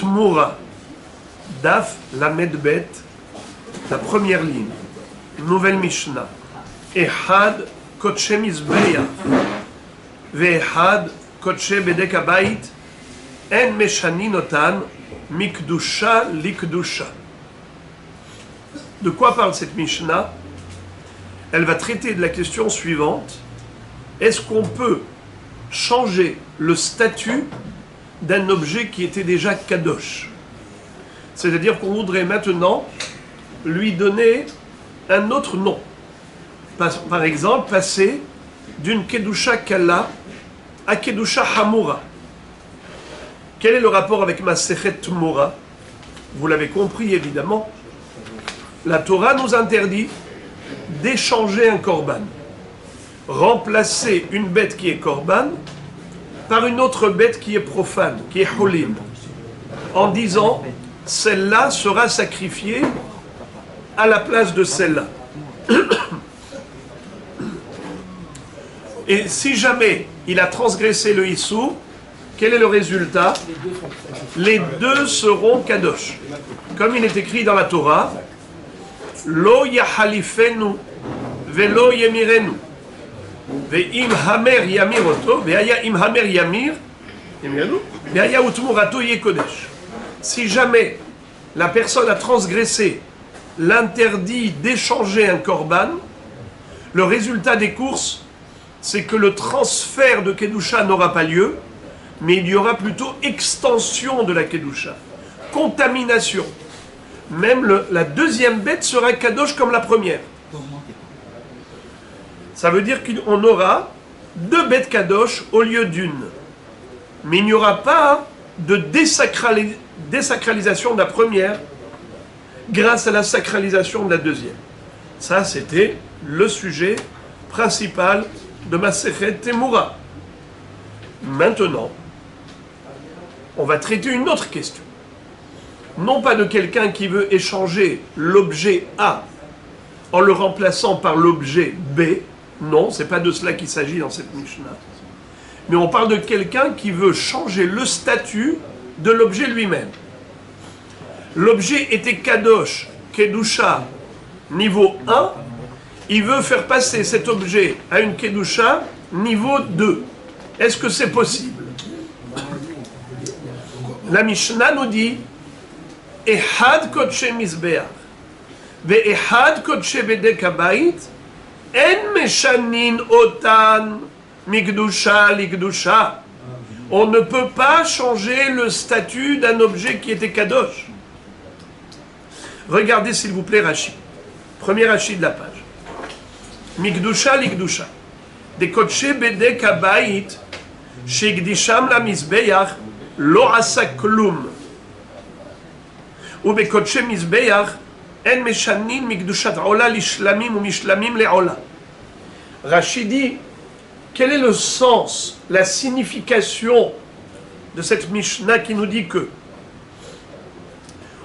Tmura, Daf Lamed Bet, la première ligne, nouvelle Mishnah. Ehad Kodshe Mizbeach, Ve'ehad Kodshe Bedek Habayit, En Meshanin Otan, Mikdusha Likdusha. De quoi parle cette Mishnah? Elle va traiter de la question suivante. Est-ce qu'on peut changer le statut d'un objet qui était déjà kadosh? C'est-à-dire qu'on voudrait maintenant lui donner un autre nom. Par exemple, passer d'une kedusha kala à kedusha hamura. Quel est le rapport avec Masechet Tmura? Vous l'avez compris évidemment. La Torah nous interdit d'échanger un korban. Remplacer une bête qui est korban par une autre bête qui est profane, qui est holim, en disant celle-là sera sacrifiée à la place de celle-là. Et si jamais il a transgressé le issou, quel est le résultat? Les deux seront kadosh. Comme il est écrit dans la Torah, Lo yahalifenu velo yemirenu ve'im hamer yamir oto ve'aya im hamer yamir ve'aya utmurato yekodesh. Si jamais la personne a transgressé l'interdit d'échanger un korban, le résultat des courses, c'est que le transfert de Kedusha n'aura pas lieu, mais il y aura plutôt extension de la Kedusha, contamination. Même la deuxième bête sera kadosh comme la première. Ça veut dire qu'on aura deux bêtes kadosh au lieu d'une. Mais il n'y aura pas de désacralisation de la première grâce à la sacralisation de la deuxième. Ça, c'était le sujet principal de Masechet Temura. Maintenant, on va traiter une autre question. Non pas de quelqu'un qui veut échanger l'objet A en le remplaçant par l'objet B. Non, c'est pas de cela qu'il s'agit dans cette Mishnah. Mais on parle de quelqu'un qui veut changer le statut de l'objet lui-même. L'objet était Kadosh, Kedusha, niveau 1. Il veut faire passer cet objet à une Kedusha, niveau 2. Est-ce que c'est possible? La Mishnah nous dit Ehad Kodshe Mizbeach Ve'ehad Kodshe Bedek Habayit En Meshanin Otan Mikdusha Likdusha. On ne peut pas changer le statut d'un objet qui était Kadosh. Regardez s'il vous plaît Rashi. Premier Rashi de la page. Mikdusha Likdusha. De Kodshe Bedek Habayit Shigdisham la Mizbeach Lo asa klum. ובקודשי מזבח אין משנים מקדושת עולה לשלמים ומשלמים לעולה. Rashi dit, quel est le sens, la signification de cette Mishnah qui nous dit que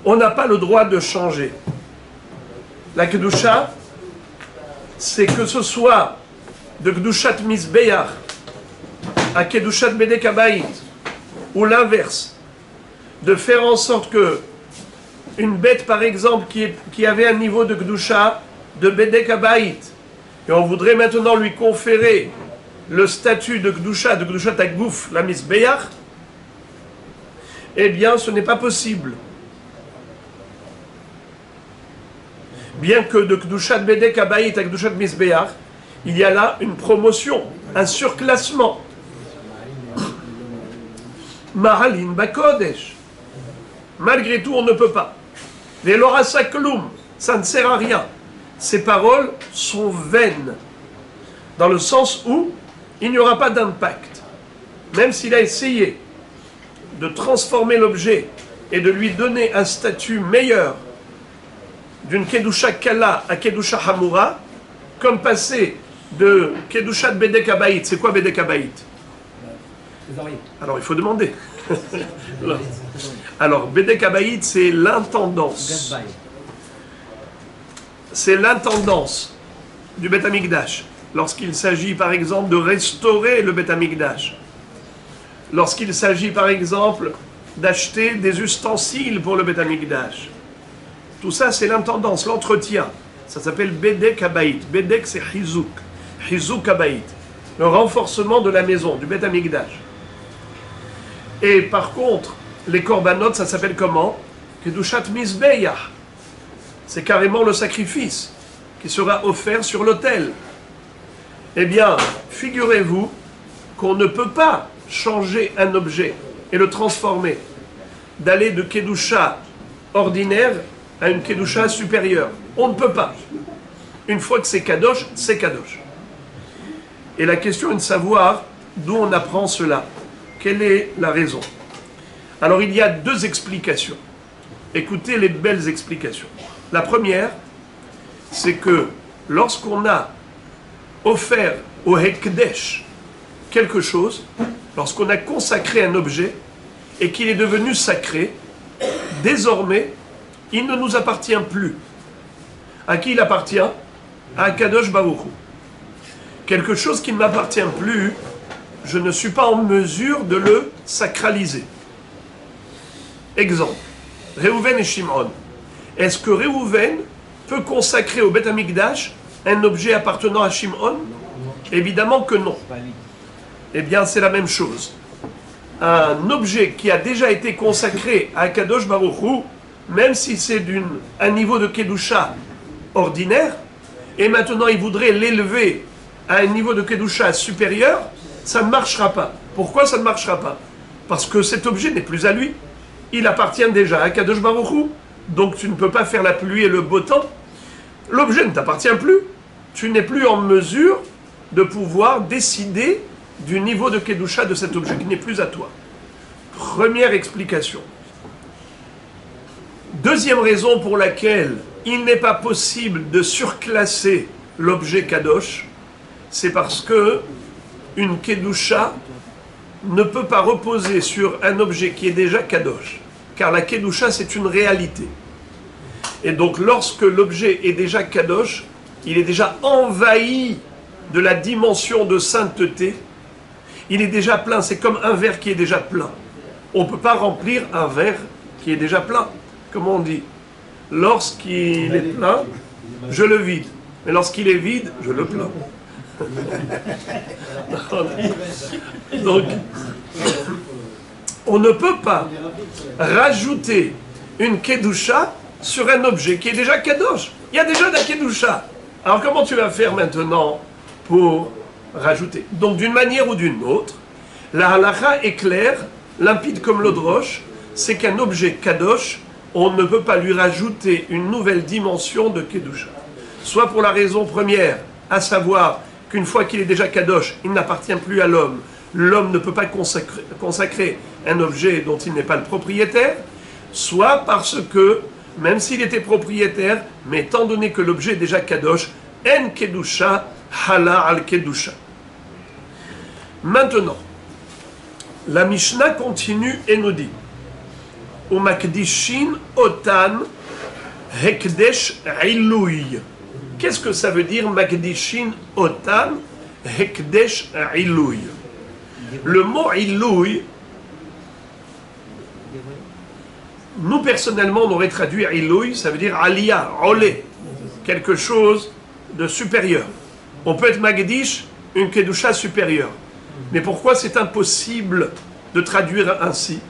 on n'a pas le droit de changer. La Kedusha, c'est que ce soit de Kedushat Mizbeach à Kedushat Bedek Habayit, ou l'inverse, de faire en sorte que une bête, par exemple, qui avait un niveau de Kedusha de Bedek Habayit, et on voudrait maintenant lui conférer le statut de Kedusha Tagouf, la Mizbeach, eh bien, ce n'est pas possible. Bien que de Kedusha Bedek Habayit à Kedusha Mizbeach, il y a là une promotion, un surclassement. Mahalin Bakodesh. Malgré tout, on ne peut pas. Les Lorasa Klum, ça ne sert à rien. Ces paroles sont vaines, dans le sens où il n'y aura pas d'impact. Même s'il a essayé de transformer l'objet et de lui donner un statut meilleur d'une Kedusha Kala à Kedusha Hamura, comme passer de Kedusha de Bedek Habayit. C'est quoi Bedek Habayit? Alors il faut demander. Alors Bedek Habayit, c'est l'intendance. C'est l'intendance du Beth Amikdash. Lorsqu'il s'agit par exemple de restaurer le Beth Amikdash. Lorsqu'il s'agit par exemple d'acheter des ustensiles pour le Beth Amikdash. Tout ça, c'est l'intendance, l'entretien. Ça s'appelle Bedek Habayit. Bedek, c'est Hizouk. Hizouk Habayit. Le renforcement de la maison, du Beth Amikdash. Et par contre, les korbanot, ça s'appelle comment? Kedushat Mizbeach. C'est carrément le sacrifice qui sera offert sur l'autel. Eh bien, figurez-vous qu'on ne peut pas changer un objet et le transformer, d'aller de Kedusha ordinaire à une Kedusha supérieure. On ne peut pas. Une fois que c'est Kadosh, c'est Kadosh. Et la question est de savoir d'où on apprend cela. Quelle est la raison? Alors il y a deux explications. Écoutez les belles explications. La première, c'est que lorsqu'on a offert au Hekdesh quelque chose, lorsqu'on a consacré un objet et qu'il est devenu sacré, désormais, il ne nous appartient plus. À qui il appartient? À Kadosh Baruch Hu. Quelque chose qui ne m'appartient plus, je ne suis pas en mesure de le sacraliser. Exemple, Réhouven et Shimon. Est-ce que Réhouven peut consacrer au Beth Amikdash un objet appartenant à Shimon? Évidemment que non. Eh bien, c'est la même chose. Un objet qui a déjà été consacré à Kadosh Baruch Hu, même si c'est un niveau de Kedusha ordinaire, et maintenant il voudrait l'élever à un niveau de Kedusha supérieur, ça ne marchera pas. Pourquoi ça ne marchera pas? Parce que cet objet n'est plus à lui. Il appartient déjà à Kadosh Baruch Hu, donc tu ne peux pas faire la pluie et le beau temps. L'objet ne t'appartient plus. Tu n'es plus en mesure de pouvoir décider du niveau de Kedusha de cet objet qui n'est plus à toi. Première explication. Deuxième raison pour laquelle il n'est pas possible de surclasser l'objet Kadosh, c'est parce que une Kedusha ne peut pas reposer sur un objet qui est déjà Kadosh, car la Kedusha c'est une réalité. Et donc lorsque l'objet est déjà Kadosh, il est déjà envahi de la dimension de sainteté, il est déjà plein, c'est comme un verre qui est déjà plein. On ne peut pas remplir un verre qui est déjà plein. Comment on dit? Lorsqu'il est plein, je le vide. Mais lorsqu'il est vide, je le plains. Donc, on ne peut pas rajouter une Kedusha sur un objet qui est déjà Kadosh. Il y a déjà la Kedusha. Alors comment tu vas faire maintenant pour rajouter? Donc d'une manière ou d'une autre, la halakha est claire, limpide comme l'eau de roche, c'est qu'un objet Kadosh, on ne peut pas lui rajouter une nouvelle dimension de Kedusha. Soit pour la raison première, à savoir qu'une fois qu'il est déjà Kadosh, il n'appartient plus à l'homme. L'homme ne peut pas consacrer un objet dont il n'est pas le propriétaire, soit parce que, même s'il était propriétaire, mais étant donné que l'objet est déjà Kadosh, En Kedusha, Hala al Kedusha. Maintenant, la Mishnah continue et nous dit Umakdishin otan hekdesh ilouy. Qu'est-ce que ça veut dire Makdishin otan hekdesh ilouy? Le mot ilouy, nous personnellement on aurait traduit ilouy, ça veut dire aliyah, olé, quelque chose de supérieur. On peut être Magdish, une Kedusha supérieure. Mais pourquoi c'est impossible de traduire ainsi?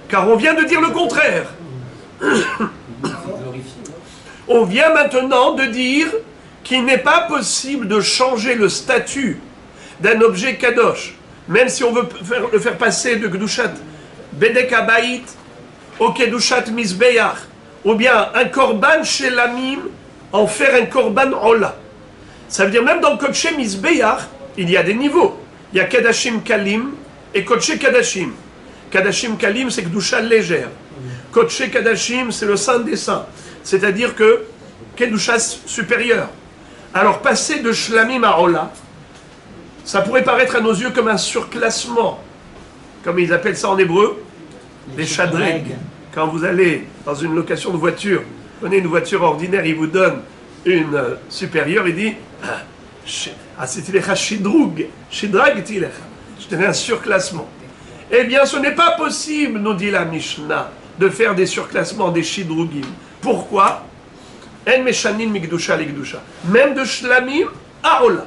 Car on vient de dire le contraire. On vient maintenant de dire qu'il n'est pas possible de changer le statut d'un objet Kadosh, même si on veut le faire passer de Kedushat Bedek Habayit au Kedushat Mizbeach, ou bien un Korban Shelamim en faire un Korban Ola. Ça veut dire même dans le Kodshe Mizbeach, il y a des niveaux. Il y a Kadashim Kalim et Kodshe Kadashim. Kadashim Kalim, c'est Kedusha légère. Kodshe Kadashim, c'est le Saint des Saints. C'est-à-dire que Kedusha supérieur. Alors, passer de Shlamim à Ola, ça pourrait paraître à nos yeux comme un surclassement. Comme ils appellent ça en hébreu, des shadreg. Quand vous allez dans une location de voiture, prenez une voiture ordinaire, il vous donne une supérieure, il dit c'était les shidrug, shidrag tilecha. Je tenais un surclassement. Eh bien, ce n'est pas possible, nous dit la Mishnah, de faire des surclassements, des shidrugim. Pourquoi? En meshanin mikdusha likdusha. Même de shlamim à ola.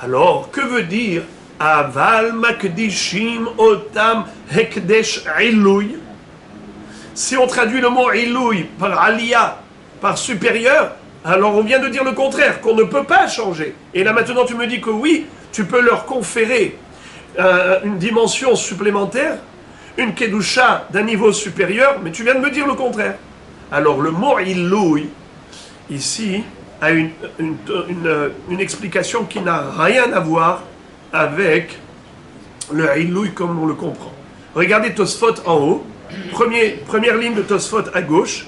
Alors, que veut dire aval makdishim otam hekdesh ilouy? Si on traduit le mot ilouy par aliyah, par supérieur, alors on vient de dire le contraire, qu'on ne peut pas changer. Et là maintenant tu me dis que oui, tu peux leur conférer une dimension supplémentaire, une kedusha d'un niveau supérieur, mais tu viens de me dire le contraire. Alors le mot ilouy, ici, a une explication qui n'a rien à voir avec le ilouy comme on le comprend. Regardez Tosfot en haut, première ligne de Tosfot à gauche,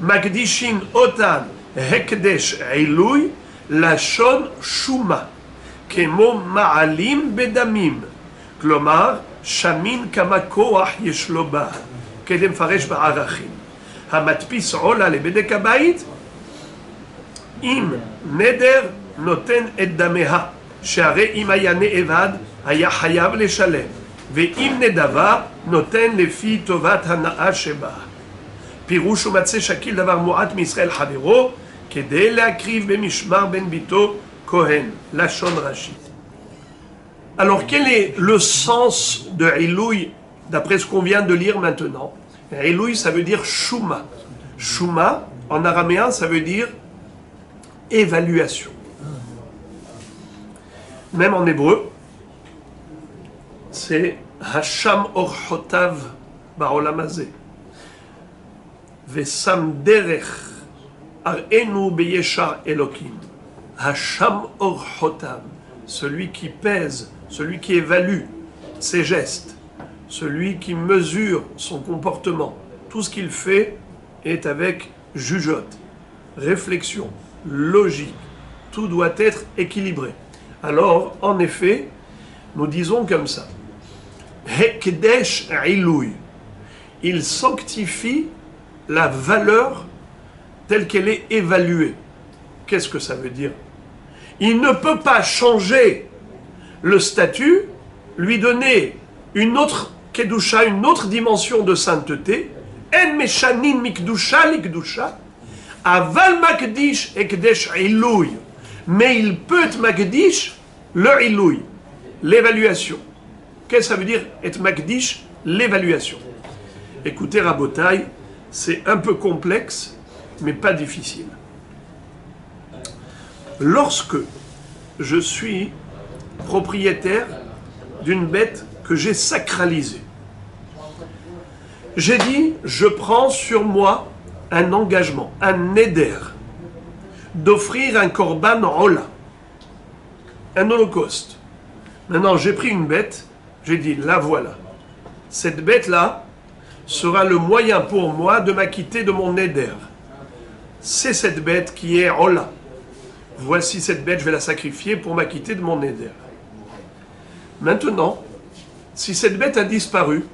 Makdishin otan hekdesh ilouy lashon shuma kemo ma'alim bedamim klomar shamin kama koach yeshlo ba kedem faresh ba'arachim hamatpis ola lebedek habayit im neder noten et dameha שהרי אם היה נאבד היה חייב לשלם ואם נדבה נותן לפי טובת הנאה שבה פירוש ומצא שקיל דבר מועט מישראל חברו כדי להקריב במשמר בן ביתו כהן, לשון רש"י. Alors quel est le sens de Ilouy d'après ce qu'on vient de lire maintenant? Ilouy ça veut dire shuma. Shuma en araméen ça veut dire évaluation. Même en hébreu c'est Hasham orchotav ba'olam hazeh Vesam derech arenu beyeshar Elokim. Hasham orchotav, celui qui pèse, celui qui évalue ses gestes, celui qui mesure son comportement. Tout ce qu'il fait est avec jugeote, réflexion, logique. Tout doit être équilibré. Alors, en effet, nous disons comme ça. Hekdesh ilouy. Il sanctifie la valeur telle qu'elle est évaluée. Qu'est-ce que ça veut dire? Il ne peut pas changer le statut, lui donner une autre kedusha, une autre dimension de sainteté. En meshanin mikdusha likdusha, aval makdish ekdesh ilouy. Mais il peut être makdish le ilouy, l'évaluation. Qu'est-ce que ça veut dire être makdish, l'évaluation? Écoutez Rabotai, c'est un peu complexe, mais pas difficile. Lorsque je suis propriétaire d'une bête que j'ai sacralisée, j'ai dit, je prends sur moi un engagement, un neder, d'offrir un korban ola, un holocauste. Maintenant, j'ai pris une bête, j'ai dit, la voilà. Cette bête-là sera le moyen pour moi de m'acquitter de mon neder. C'est cette bête qui est ola. Voici cette bête, je vais la sacrifier pour m'acquitter de mon neder. Maintenant, si cette bête a disparu,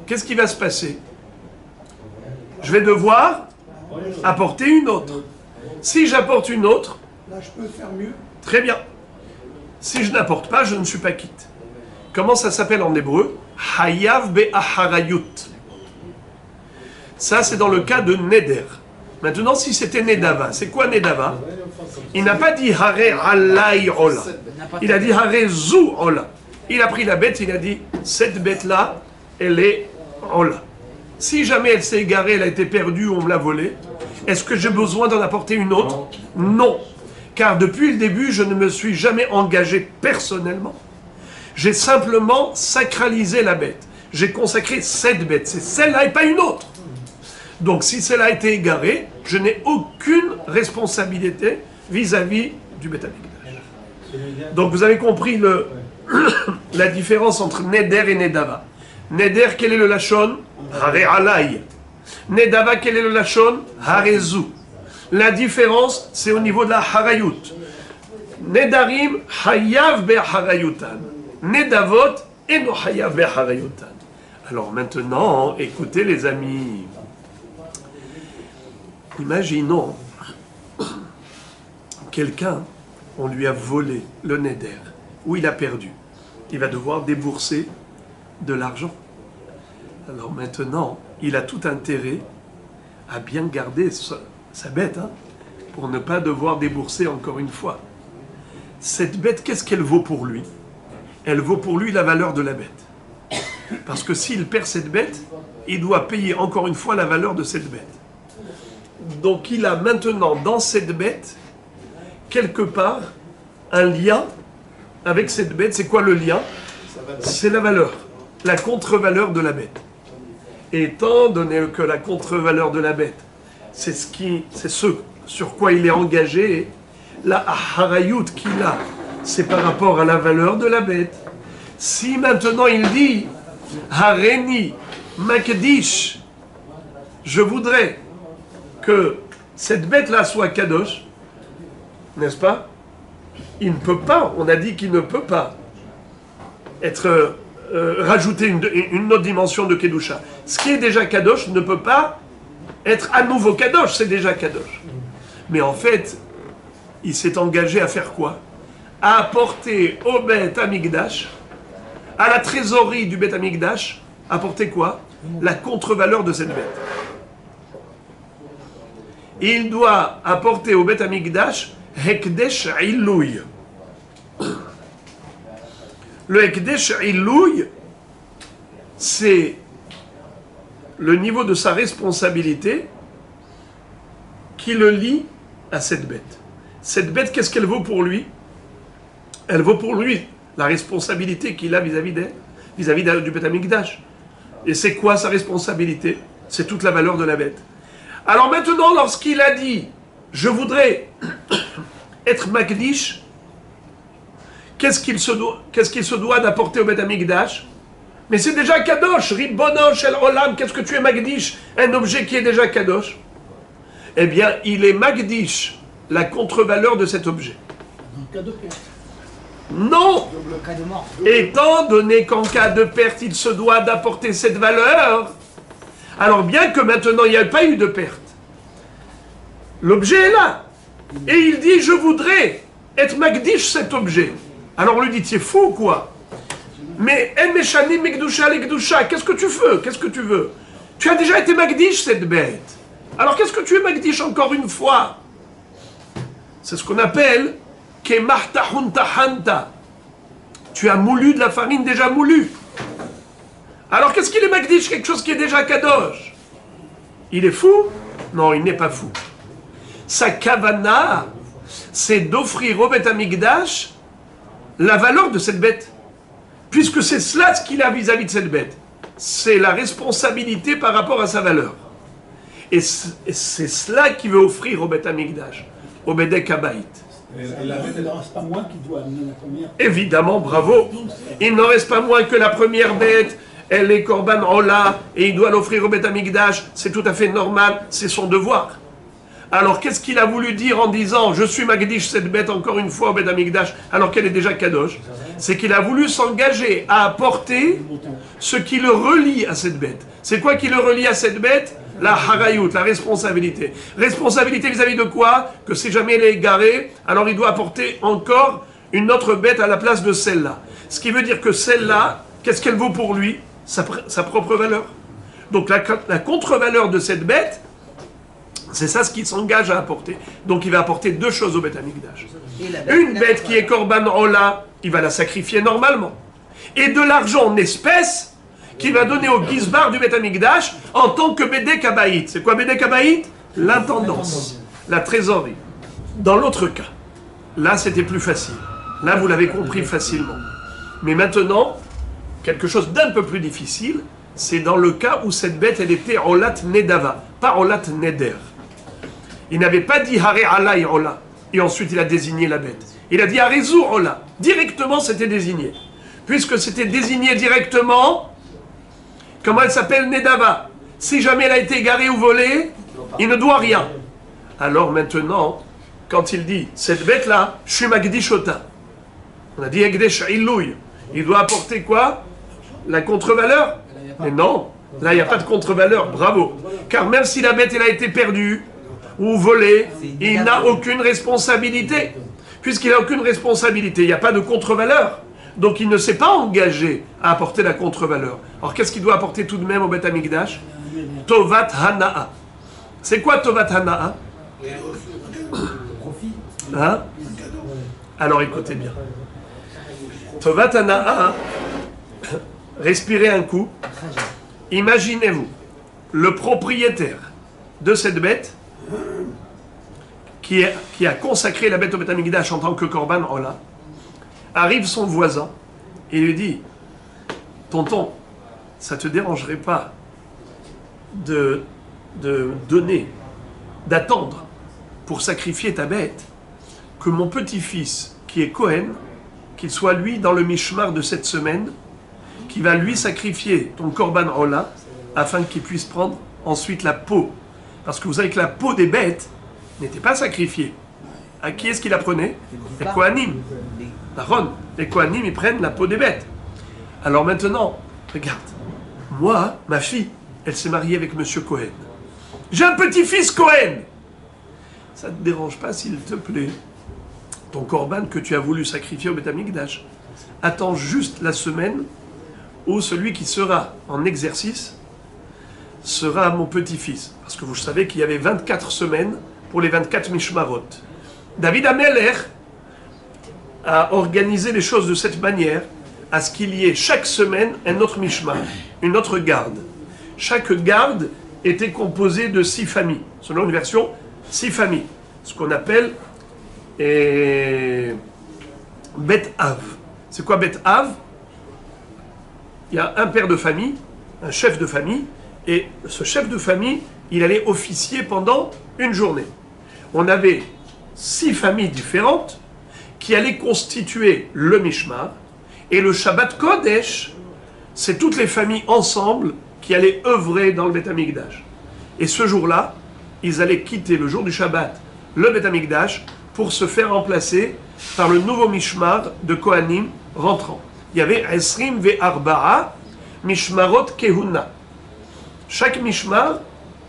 qu'est-ce qui va se passer? Je vais devoir apporter une autre. Si j'apporte une autre, là je peux faire mieux. Très bien. Si je n'apporte pas, je ne suis pas quitte. Comment ça s'appelle en hébreu? Hayav be'acharayut. Ça, c'est dans le cas de neder. Maintenant, si c'était nedava, c'est quoi nedava? Il n'a pas dit hare alay ola. Il a dit hare zu ola. Il a pris la bête, il a dit cette bête-là, elle est ola. Si jamais elle s'est égarée, elle a été perdue ou on me l'a volée, est-ce que j'ai besoin d'en apporter une autre? Non. Car depuis le début, je ne me suis jamais engagé personnellement. J'ai simplement sacralisé la bête. J'ai consacré cette bête. C'est celle-là et pas une autre. Donc si celle-là a été égarée, je n'ai aucune responsabilité vis-à-vis du Beth Amikdash. Donc vous avez compris la différence entre Neder et Nedava. Neder, quel est le Lachon? Hare alay. Nedava, quel est le Lachon? Harezu. La différence, c'est au niveau de la harayut. Nedarim, hayav be'harayutan. Nedavot, eno hayav be'harayutan. Alors maintenant, écoutez les amis. Imaginons, quelqu'un, on lui a volé le neder, ou il a perdu. Il va devoir débourser de l'argent. Alors maintenant, il a tout intérêt à bien garder sa bête, hein, pour ne pas devoir débourser encore une fois. Cette bête, qu'est-ce qu'elle vaut pour lui? Elle vaut pour lui la valeur de la bête. Parce que s'il perd cette bête, il doit payer encore une fois la valeur de cette bête. Donc il a maintenant dans cette bête, quelque part, un lien avec cette bête. C'est quoi le lien? C'est la valeur, la contre-valeur de la bête. Et étant donné que la contre-valeur de la bête, c'est ce sur quoi il est engagé, la harayut qu'il a, c'est par rapport à la valeur de la bête. Si maintenant il dit Hareni Makdish, je voudrais que cette bête-là soit kadosh, n'est-ce pas? Il ne peut pas, on a dit qu'il ne peut pas être rajouter une autre dimension de kedusha. Ce qui est déjà kadosh ne peut pas être à nouveau kadosh, c'est déjà kadosh. Mais en fait, il s'est engagé à faire quoi? À apporter au Beth Amikdash, à la trésorerie du Beth Amikdash, apporter quoi? La contre-valeur de cette bête. Il doit apporter au Beth Amikdash Hekdesh Ilouy. Le Hekdesh Ilouy, c'est le niveau de sa responsabilité qui le lie à cette bête. Cette bête, qu'est-ce qu'elle vaut pour lui? Elle vaut pour lui la responsabilité qu'il a vis-à-vis d'elle, vis-à-vis du Beth Amikdash. Et c'est quoi sa responsabilité? C'est toute la valeur de la bête. Alors maintenant, lorsqu'il a dit « Je voudrais être Makdish », qu'est-ce qu'il se doit d'apporter au Beth Amikdash? Mais c'est déjà Kadosh, Ribbono Shel Olam, qu'est-ce que tu es Makdish? Un objet qui est déjà Kadosh. Eh bien, il est Makdish, la contre-valeur de cet objet. cas de perte. Non! Le cas de mort. Étant donné qu'en cas de perte, il se doit d'apporter cette valeur, alors bien que maintenant il n'y a pas eu de perte, l'objet est là. Et il dit, je voudrais être Makdish cet objet. Alors on lui dit, tu es fou quoi? Mais En Meshanim Mekdusha Lekdusha, qu'est-ce que tu veux? Qu'est-ce que tu veux? Tu as déjà été Makdish cette bête. Alors qu'est-ce que tu es Makdish encore une fois? C'est ce qu'on appelle Kemahta Hunta Hanta. Tu as moulu de la farine déjà moulue. Alors qu'est-ce qu'il est Makdish? Quelque chose qui est déjà Kadosh. Il est fou? Non, il n'est pas fou. Sa kavana, c'est d'offrir au Beth Amikdash la valeur de cette bête. Puisque c'est cela ce qu'il a vis-à-vis de cette bête. C'est la responsabilité par rapport à sa valeur. Et c'est cela qu'il veut offrir au Beth Amikdash, au Bedek Habayit. Il ne reste pas moins qu'il doit amener la première. Évidemment, bravo. Il n'en reste pas moins que la première bête, elle est Korban Ola, et il doit l'offrir au Beth Amikdash. C'est tout à fait normal, c'est son devoir. Alors qu'est-ce qu'il a voulu dire en disant « Je suis Makdish cette bête encore une fois au Beth Amikdash » alors qu'elle est déjà Kadosh? C'est qu'il a voulu s'engager à apporter ce qui le relie à cette bête. C'est quoi qui le relie à cette bête? La harayut, la responsabilité. Responsabilité vis-à-vis de quoi? Que si jamais elle est égarée, alors il doit apporter encore une autre bête à la place de celle-là. Ce qui veut dire que celle-là, qu'est-ce qu'elle vaut pour lui? Sa propre valeur. Donc la contre-valeur de cette bête, c'est ça ce qu'il s'engage à apporter. Donc il va apporter deux choses au Beth Amikdash. Une bête qui est Korban Ola, il va la sacrifier normalement. Et de l'argent en espèces qu'il va donner au Gizbar du Beth Amikdash en tant que Bedek Habayit. C'est quoi Bedek Habayit? L'intendance, la trésorerie. Dans l'autre cas, là c'était plus facile. Là vous l'avez compris facilement. Mais maintenant, quelque chose d'un peu plus difficile, c'est dans le cas où cette bête elle était Olat Nedava, pas Olat Neder. Il n'avait pas dit Hare Alay Ola, et ensuite il a désigné la bête. Il a dit Harezur Ola. Directement c'était désigné. Puisque c'était désigné directement, comment elle s'appelle? Nedava. Si jamais elle a été égarée ou volée, il ne doit rien. Alors maintenant, quand il dit cette bête-là, je suis Makdishota. On a dit Ekdesh Ilouy. Il doit apporter quoi? La contre-valeur? Mais non, là il n'y a pas de contre-valeur, bravo. Car même si la bête elle a été perdue ou volée, il n'a aucune responsabilité. Puisqu'il n'a aucune responsabilité, il n'y a pas de contre-valeur. Donc il ne s'est pas engagé à apporter la contre-valeur. Alors qu'est-ce qu'il doit apporter tout de même au Beth Amikdash? Tovat Hana'a. C'est quoi Tovat Hana'a? Hein? Alors écoutez bien. Tovat Hana'a, respirez un coup. Imaginez-vous, le propriétaire de cette bête qui a consacré la bête au Beth Amikdash en tant que Korban Ola, arrive son voisin et lui dit: tonton, ça te dérangerait pas de donner, d'attendre pour sacrifier ta bête, que mon petit-fils qui est Cohen, qu'il soit lui dans le mishmar de cette semaine, qui va lui sacrifier ton Korban Ola, afin qu'il puisse prendre ensuite la peau. Parce que vous savez que la peau des bêtes n'était pas sacrifiée. À qui est-ce qu'il la prenait? Les Kohanim. Les Kohanim, ils prennent la peau des bêtes. Alors maintenant, regarde, moi, ma fille, elle s'est mariée avec Monsieur Cohen. J'ai un petit-fils Cohen. Ça ne te dérange pas, s'il te plaît, ton Korban que tu as voulu sacrifier au Beth Amikdash, attends juste la semaine où celui qui sera en exercice sera mon petit-fils. Parce que vous savez qu'il y avait 24 semaines pour les 24 Mishmarot. David Ameler a organisé les choses de cette manière, à ce qu'il y ait chaque semaine un autre Mishmar, une autre garde. Chaque garde était composée de 6 familles, selon une version, 6 familles. Ce qu'on appelle Bet Av. C'est quoi Bet Av? Il y a un père de famille, un chef de famille, et ce chef de famille, il allait officier pendant une journée. On avait 6 familles différentes qui allaient constituer le Mishmar, et le Shabbat Kodesh, c'est toutes les familles ensemble qui allaient œuvrer dans le Beth Amikdash. Et ce jour-là, ils allaient quitter le jour du Shabbat, le Beth Amikdash, pour se faire remplacer par le nouveau Mishmar de Kohanim rentrant. Il y avait Esrim ve'arba'a Mishmarot Kehuna. Chaque Mishmar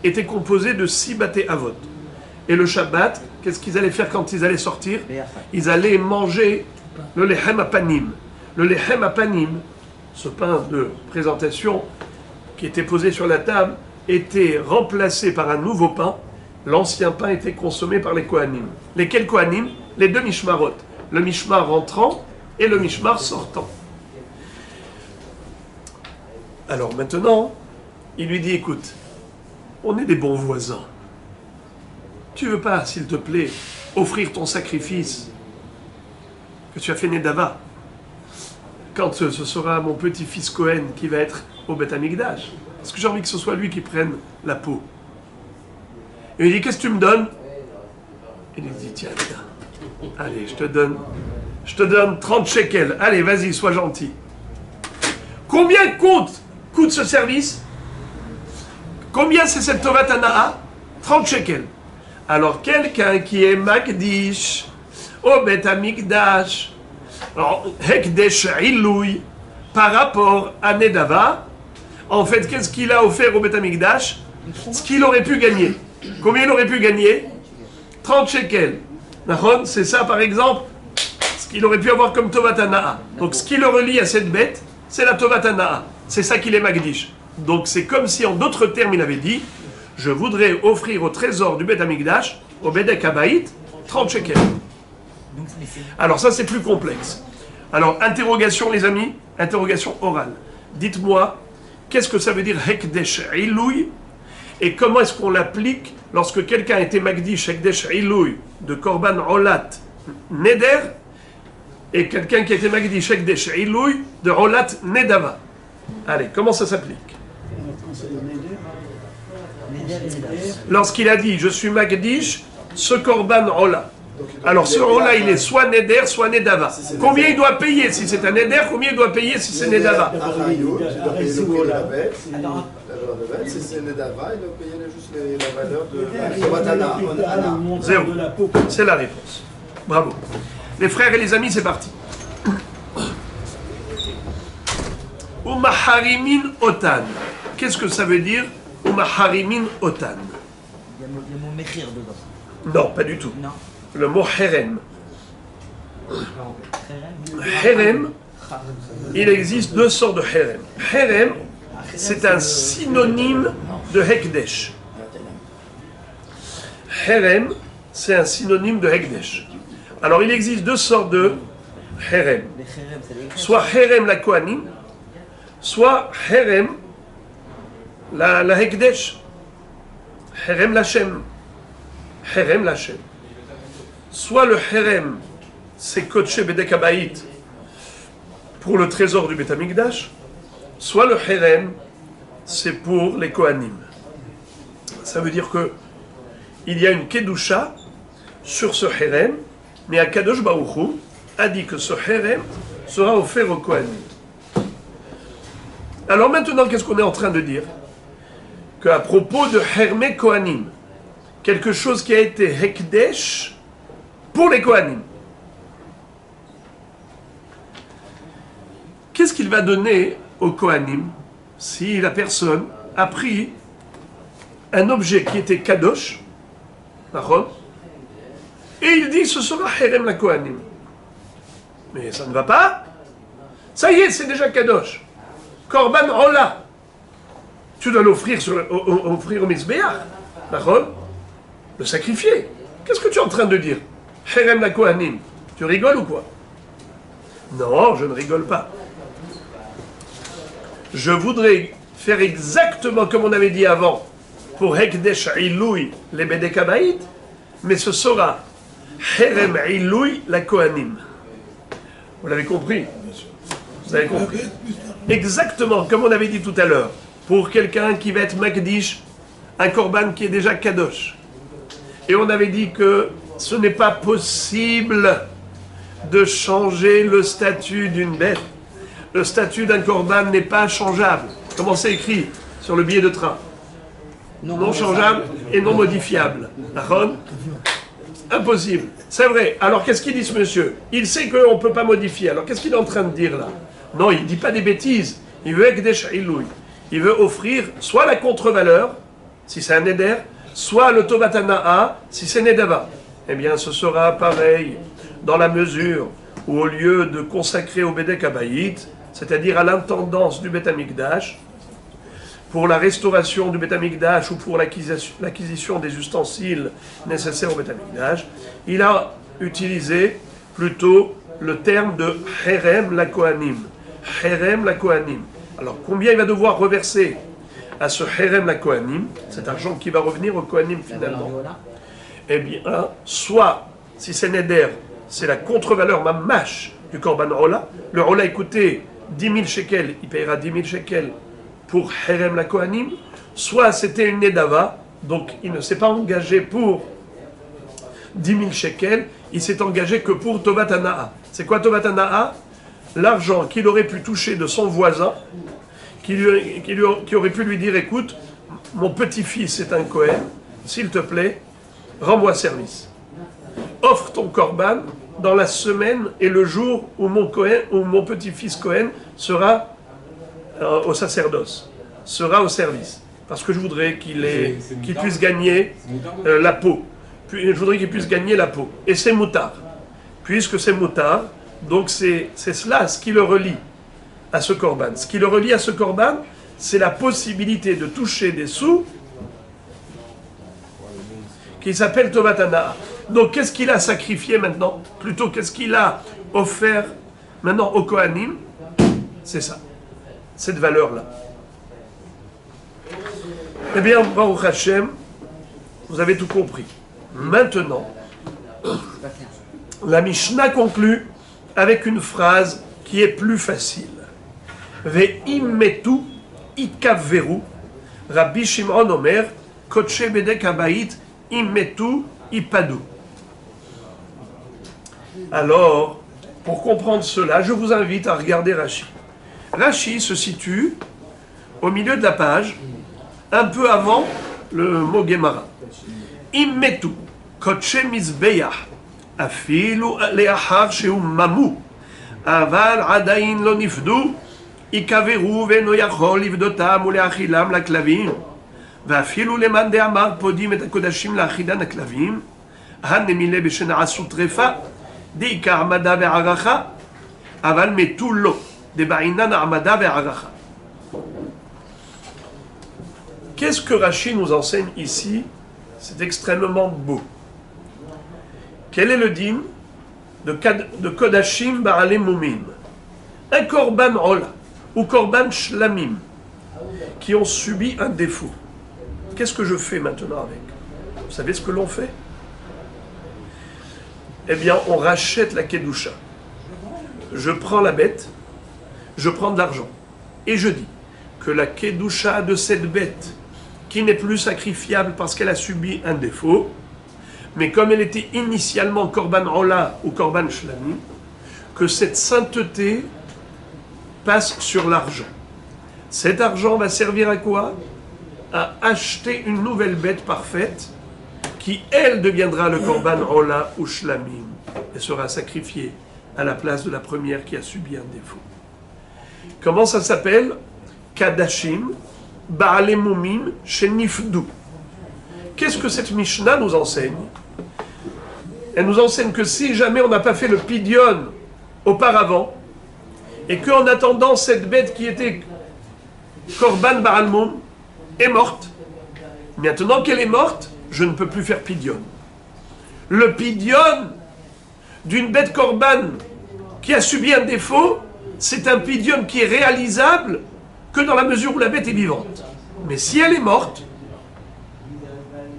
était composé de 6 Baté Avot. Et le Shabbat, qu'est-ce qu'ils allaient faire quand ils allaient sortir? Ils allaient manger le Lechem Apanim. Le Lechem Apanim, ce pain de présentation qui était posé sur la table, était remplacé par un nouveau pain. L'ancien pain était consommé par les Kohanim. Lesquels Kohanim? Les 2 Mishmarot. Le Mishmar rentrant et le Mishmar sortant. Alors maintenant, il lui dit: écoute, on est des bons voisins. Tu veux pas, s'il te plaît, offrir ton sacrifice que tu as fait Nedava quand ce sera mon petit-fils Cohen qui va être au Beth Amikdash? Parce que j'ai envie que ce soit lui qui prenne la peau. Et il dit: qu'est-ce que tu me donnes? Il lui dit: tiens, allez, je te donne 30 shekels. Allez, vas-y, sois gentil. Combien coûte ce service? Combien c'est cette Tovat Hana'a? 30 shekels. Alors, quelqu'un qui est Makdish au Beth Amikdash, alors, Hekdesh Ilouy, par rapport à Nedava, en fait, qu'est-ce qu'il a offert au Beth Amikdash? Ce qu'il aurait pu gagner. Combien il aurait pu gagner? 30 shekels. C'est ça, par exemple, ce qu'il aurait pu avoir comme Tovat Hana'a. Donc, ce qui le relie à cette bête, c'est la Tovat Hana'a. C'est ça qu'il est Makdish. Donc, c'est comme si, en d'autres termes, il avait dit: je voudrais offrir au trésor du Beth Amikdash, au Bedek Habayit, 30 shekels. Alors, ça, c'est plus complexe. Alors, interrogation, les amis, interrogation orale. Dites-moi, qu'est-ce que ça veut dire Hekdesh Ilouy? Et comment est-ce qu'on l'applique lorsque quelqu'un a été Makdish Hekdesh Ilouy de Korban Olat Neder et quelqu'un qui a été Makdish Hekdesh Ilouy de Olat Nedava? Allez, comment ça s'applique? Lorsqu'il a dit: je suis Makdish ce Korban Ola. Alors ce Ola, il est soit Neder, soit Nedava. Combien il doit payer si c'est un Neder? Combien il doit payer si c'est Nedava? Si c'est Nedava, il doit payer juste la valeur de la 0. C'est la réponse. Bravo. Les frères et les amis, c'est parti. Umaharimin Otan. Qu'est-ce que ça veut dire Umaharimin Otan? Il y a le mot Mechir dedans. Non, pas du tout. Non. Le mot Herem. Herem, il existe deux sortes de Herem. Herem, c'est un synonyme de Hekdesh. Herem, c'est un synonyme de Hekdesh. Alors, il existe deux sortes de Herem. Les kherem, c'est les Soit Herem la Kohanim, soit Herem la Hekdesh. Herem Lachem. Herem Lachem. Soit le Herem, c'est Kodesh Bedek Habayit pour le trésor du Beth Amikdash, soit le Herem, c'est pour les Kohanim. Ça veut dire que il y a une Kedusha sur ce Herem, mais Akadosh Baruch Hu a dit que ce Herem sera offert aux Kohanim. Alors maintenant, qu'est-ce qu'on est en train de dire? Qu'à propos de Hermé Kohanim, quelque chose qui a été Hekdesh pour les Kohanim. Qu'est-ce qu'il va donner aux Kohanim si la personne a pris un objet qui était Kadosh, et il dit ce sera Herem la Kohanim? Mais ça ne va pas. Ça y est, c'est déjà Kadosh. Korban Ola. Tu dois l'offrir offrir au Mizbeach. Le sacrifier. Qu'est-ce que tu es en train de dire? Herem la Kohanim. Tu rigoles ou quoi? Non, je ne rigole pas. Je voudrais faire exactement comme on avait dit avant pour Hekdesh Iloui les Bedek Habayit, mais ce sera Herem Iloui la Kohanim. Vous l'avez compris? Vous avez compris? Exactement comme on avait dit tout à l'heure. Pour quelqu'un qui va être Makdish, un korban qui est déjà Kadosh. Et on avait dit que ce n'est pas possible de changer le statut d'une bête. Le statut d'un korban n'est pas changeable. Comment c'est écrit sur le billet de train? Non changeable et non modifiable. D'accord? Impossible. C'est vrai. Alors qu'est-ce qu'il dit ce monsieur? Il sait qu'on ne peut pas modifier. Alors qu'est-ce qu'il est en train de dire là? Non, il ne dit pas des bêtises. Il veut Ekdesh Iloui. Il veut offrir soit la contre-valeur, si c'est un Neder, soit le Tovatana'a, si c'est Nedava. Eh bien, ce sera pareil dans la mesure où, au lieu de consacrer au Bedek Habayit, c'est-à-dire à l'intendance du Beth Amikdash, pour la restauration du Beth Amikdash ou pour l'acquisition des ustensiles nécessaires au Beth Amikdash, il a utilisé plutôt le terme de Herem la Kohanim. Herem la Kohanim. Alors, combien il va devoir reverser à ce Herem la Kohanim, cet argent qui va revenir au Kohanim finalement? Eh bien, soit, si c'est Neder, c'est la contre-valeur mamash du Korban Ola. Le Ola coûtait 10 000 shekels, il payera 10 000 shekels pour Herem la Kohanim. Soit c'était une Nedava, donc il ne s'est pas engagé pour 10 000 shekels, il s'est engagé que pour Tovatana'a. C'est quoi Tovatana'a? L'argent qu'il aurait pu toucher de son voisin, qui aurait pu lui dire, écoute, mon petit-fils est un Kohen, s'il te plaît, rends-moi service. Offre ton korban dans la semaine et le jour où mon petit-fils Kohen sera au sacerdoce, sera au service. Parce que je voudrais qu'il puisse gagner la peau. Je voudrais qu'il puisse gagner la peau. Et c'est moutard. Puisque c'est moutard, donc c'est cela ce qui le relie à ce korban. Ce qui le relie à ce korban, c'est la possibilité de toucher des sous qui s'appellent Tovatana'a. Donc qu'est-ce qu'il a sacrifié maintenant? Plutôt qu'est-ce qu'il a offert maintenant au Kohanim? C'est ça, cette valeur-là. Eh bien, Baruch Hashem, vous avez tout compris. Maintenant, la Mishnah conclut avec une phrase qui est plus facile. Ve'immetu ikaveru, Rabbi Shimon Omer, Kodesh Bedek Habayit, immetu ipadu. Alors, pour comprendre cela, je vous invite à regarder Rashi. Rashi se situe au milieu de la page, un peu avant le mot Gemara. Immetu, Kodesh Mizbeach, afilu leachar sheu mamu, aval adayin lo nifdu, ikaveru ve'no yachol livdotam uleachilam laklavim, ואפילו למאן דאמר פודים את הקודשים לאחידן הכלבים, הנמילה בשנעשו טרפה, דעיקר מדע והערכה, Aval metullo de ba'inan armada ve'aracha. Qu'est-ce que Rashi nous enseigne ici? C'est extrêmement beau. Quel est le din de Kodashim Ba'ale Mumim? Un korban ola ou korban shlamim qui ont subi un défaut. Qu'est-ce que je fais maintenant avec? Vous savez ce que l'on fait? Eh bien, on rachète la kedusha. Je prends la bête, je prends de l'argent et je dis que la kedusha de cette bête qui n'est plus sacrifiable parce qu'elle a subi un défaut, mais comme elle était initialement korban ola ou korban shlamim, que cette sainteté passe sur l'argent. Cet argent va servir à quoi? À acheter une nouvelle bête parfaite qui, elle, deviendra le korban ola ou shlamim et sera sacrifiée à la place de la première qui a subi un défaut. Comment ça s'appelle? Kadashim Ba'ale Mumim Shenifdu. Qu'est-ce que cette Mishnah nous enseigne? Elle nous enseigne que si jamais on n'a pas fait le pidyon auparavant, et qu'en attendant cette bête qui était Korban Ba'al Mum est morte, maintenant qu'elle est morte, je ne peux plus faire pidyon. Le pidyon d'une bête Korban qui a subi un défaut, c'est un pidyon qui est réalisable que dans la mesure où la bête est vivante. Mais si elle est morte,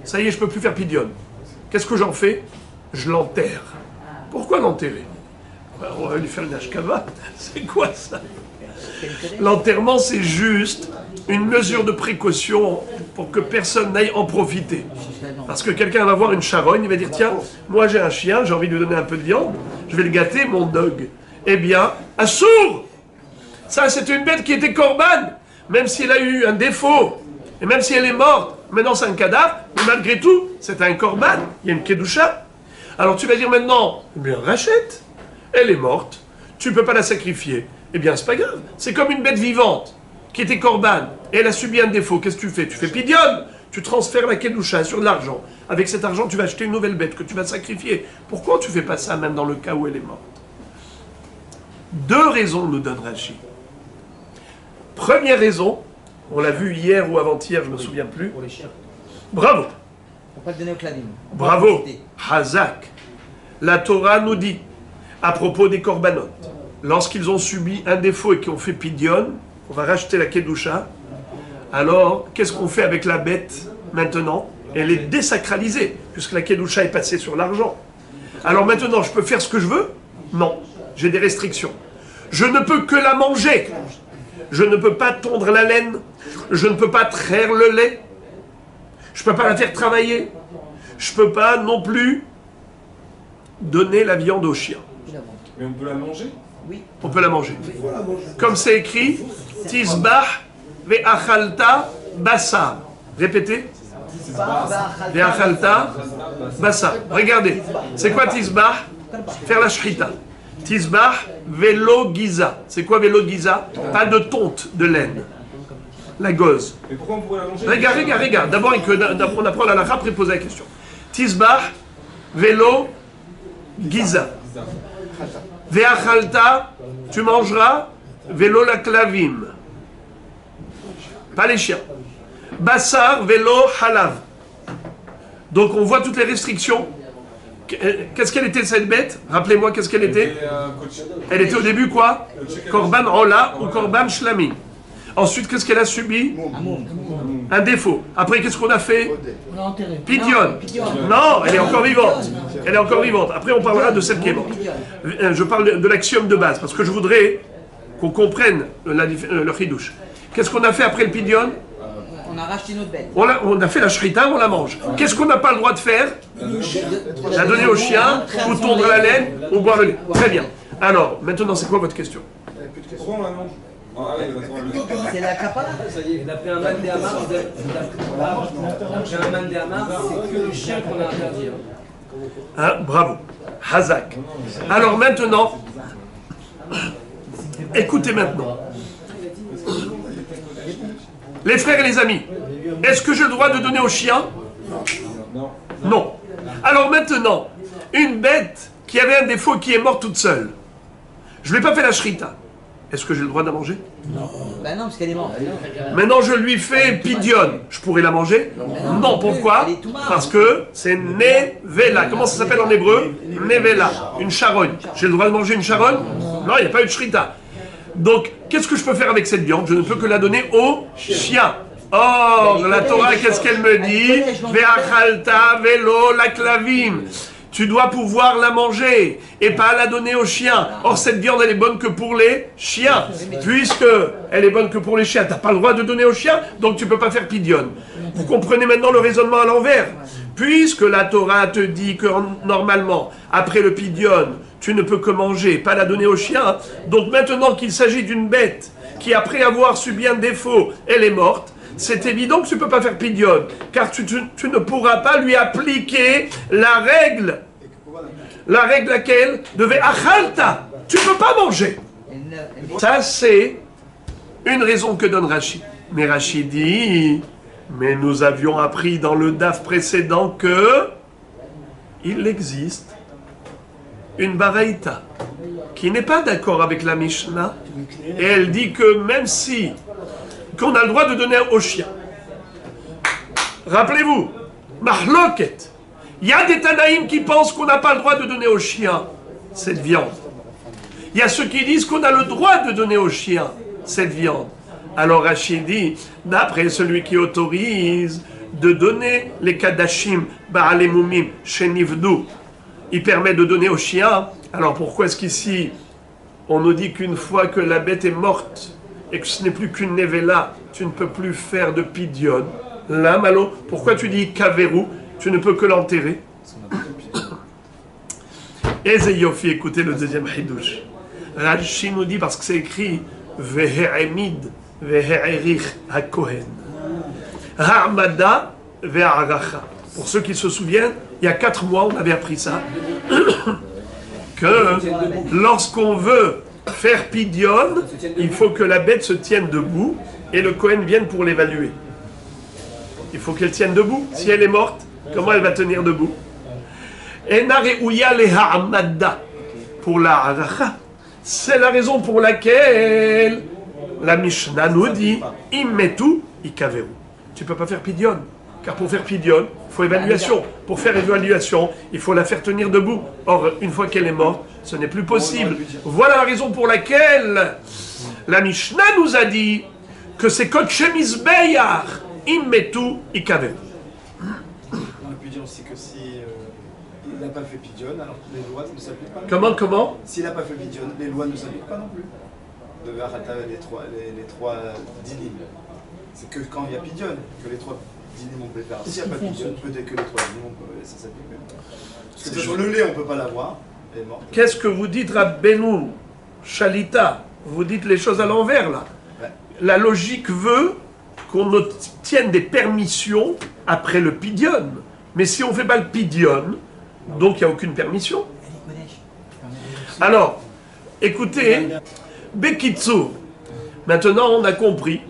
ça y est, je ne peux plus faire pidyon. Qu'est-ce que j'en fais? Je l'enterre. Pourquoi l'enterrer? On va lui faire une ashkava. C'est quoi ça? L'enterrement, c'est juste une mesure de précaution pour que personne n'aille en profiter. Parce que quelqu'un va voir une charogne, il va dire, tiens, moi j'ai un chien, j'ai envie de lui donner un peu de viande, je vais le gâter, mon dog. Eh bien, assour! Ça, c'est une bête qui était korban, même si elle a eu un défaut, et même si elle est morte, maintenant c'est un cadavre, mais malgré tout, c'est un korban, il y a une kedusha. Alors tu vas dire maintenant, eh bien rachète, elle est morte, tu ne peux pas la sacrifier. Eh bien c'est pas grave, c'est comme une bête vivante, qui était korban, et elle a subi un défaut, qu'est-ce que tu fais? Tu fais pidyon, tu transfères la kedusha sur de l'argent. Avec cet argent, tu vas acheter une nouvelle bête que tu vas sacrifier. Pourquoi tu ne fais pas ça même dans le cas où elle est morte? Deux raisons nous donne Rashi. Première raison, on l'a vu hier ou avant-hier, je ne me souviens plus. Pour les chiens. Bravo, On peut pas le donner au clavim. bravo, Hazak. La Torah nous dit, à propos des korbanot, lorsqu'ils ont subi un défaut et qu'ils ont fait pidyon, on va racheter la kedusha. Alors, qu'est-ce qu'on fait avec la bête maintenant? Elle est désacralisée, puisque la kedusha est passée sur l'argent. Alors maintenant, je peux faire ce que je veux? Non, j'ai des restrictions. Je ne peux que la manger. Je ne peux pas tondre la laine. Je ne peux pas traire le lait. Je ne peux pas la faire travailler. Je ne peux pas non plus donner la viande aux chiens. Mais on peut la manger? Oui. On peut la manger. Comme c'est écrit, Tisbah ve'achalta bassa. Répétez. Ve'achalta bassa. Regardez. C'est quoi Tisbah? Faire la shrita. Tisbah velo giza. C'est quoi velo giza? Pas de tonte de laine. La gauze. Mais pourquoi on pourrait la manger? Regarde. D'abord, on apprend la lacha, après poser la question. Tisbah velo giza. Ve'achalta, tu mangeras velo la klavim. Pas les chiens. Bassar velo halav. Donc on voit toutes les restrictions. Qu'est-ce qu'elle était cette bête? Rappelez-moi qu'est-ce qu'elle était. Elle était au début quoi? Korban ola ou korban shlami. Ensuite qu'est-ce qu'elle a subi? Un défaut. Après qu'est-ce qu'on a fait? On l'a enterré. Pidyon. Non, elle est encore vivante. Elle est encore vivante. Après on parlera de celle qui est morte. Je parle de l'axiome de base parce que je voudrais qu'on comprenne le chidouche. Qu'est-ce qu'on a fait après le pidyon? On a racheté notre bête. On a fait la shrita, on la mange. Qu'est-ce qu'on n'a pas le droit de faire? La donner au chien, ou tondre la laine, ou boire le lait. Très bien. Alors, maintenant, c'est quoi votre question? Pourquoi on la mange? Ah ouais, C'est la kapara. D'après un man des Hamar, d'après un man des Hamar, c'est que le chien qu'on a interdit. Hein, bravo. Hazak. Alors maintenant, écoutez maintenant. Les frères et les amis, est-ce que j'ai le droit de donner au chien? Non. Alors maintenant, une bête qui avait un défaut qui est morte toute seule, Je ne lui ai pas fait la shrita. Est-ce que j'ai le droit de la manger? Bah non, parce qu'elle est morte. Maintenant, je lui fais pidion. Je pourrais la manger? Non, pourquoi? Elle est tout marre. Parce que c'est nevela. Comment ça s'appelle en hébreu? Nevela. Une charogne. J'ai le droit de manger une charogne? Non, il n'y a pas eu de shrita. Donc, qu'est-ce que je peux faire avec cette viande? Je ne peux que la donner au chien. Or, la Torah, qu'est-ce qu'elle me dit? Ve'achalta velo la clavim. Tu dois pouvoir la manger et pas la donner aux chiens. Or, cette viande, elle est bonne que pour les chiens. Puisque elle est bonne que pour les chiens, tu n'as pas le droit de donner aux chiens, donc tu ne peux pas faire pidion. Vous comprenez maintenant le raisonnement à l'envers. Puisque la Torah te dit que normalement, après le pidion, tu ne peux que manger, pas la donner aux chiens. Donc maintenant qu'il s'agit d'une bête qui, après avoir subi un défaut, elle est morte, c'est évident que tu ne peux pas faire pidion, car tu ne pourras pas lui appliquer la règle laquelle devait achalta. Tu ne peux pas manger. Ça, c'est une raison que donne Rashi. Mais Rashi dit, mais nous avions appris dans le daf précédent que il existe une baraïta qui n'est pas d'accord avec la Mishnah, et elle dit que même si qu'on a le droit de donner aux chiens. Rappelez-vous, mahloket. Il y a des Tanaïm qui pensent qu'on n'a pas le droit de donner aux chiens cette viande. Il y a ceux qui disent qu'on a le droit de donner aux chiens cette viande. Alors Rachid dit, d'après celui qui autorise de donner les kadashim ba'alemumim shenivdu, il permet de donner aux chiens. Alors pourquoi est-ce qu'ici on nous dit qu'une fois que la bête est morte et que ce n'est plus qu'une nevela, tu ne peux plus faire de pidion? Là, Malo, pourquoi tu dis kaveru? Tu ne peux que l'enterrer. Ezeyofi, écoutez le deuxième hidouche. Rashi nous dit, parce que c'est écrit Vehe'emid, Vehe'erich HaKohen. Ha'amada Ve'aracha. Pour ceux qui se souviennent, il y a 4 mois, on avait appris ça. Que lorsqu'on veut faire pidion, il faut que la bête se tienne debout et le Kohen vienne pour l'évaluer. Il faut qu'elle tienne debout. Si elle est morte, comment elle va tenir debout? Pour la haracha. C'est la raison pour laquelle la Mishnah nous dit immetu ikaveru. Tu ne peux pas faire pidion. Car pour faire pidion, il faut évaluation. Pour faire évaluation, il faut la faire tenir debout. Or, une fois qu'elle est morte, ce n'est plus possible. Voilà la raison pour laquelle la Mishnah nous a dit que c'est Kotchemis Beyar, Immetu Ikaveru. Dans le pidion, c'est que si il n'a pas fait pidion, alors les lois ne s'appliquent pas. Comment S'il n'a pas fait pidion, les lois ne s'appliquent pas non plus. De Verhata, les trois dinim. C'est que quand il y a pidion, que les 3 dinim on peut le faire. S'il n'y a pas pidion, peut-être que les 3 dinim, ça s'applique même. Parce que sur le lait, on ne peut pas l'avoir. Elle est morte. Qu'est-ce que vous dites, Rabbeinu Shalita? Vous dites les choses à l'envers, là. Ouais. La logique veut qu'on obtienne des permissions après le pidion. Mais si on ne fait pas le pidion, donc il n'y a aucune permission. Alors, écoutez, Bekitsu, maintenant on a compris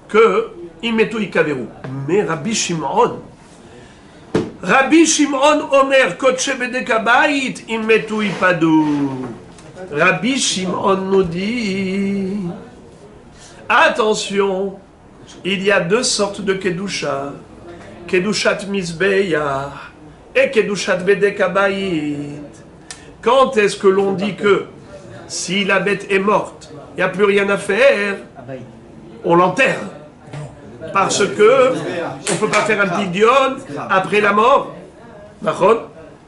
que Imetu Ikaveru. Mais Rabbi Shimon Omer Kotshe Bedekabait Imetu Ipadu. Rabbi Shimon nous dit attention, il y a 2 sortes de Kedusha. Kedushat Mizbeya et Kedushat Bedekabait. Quand est-ce que l'on dit que si la bête est morte, il n'y a plus rien à faire, on l'enterre? Parce que on ne peut pas faire un pidion après la mort.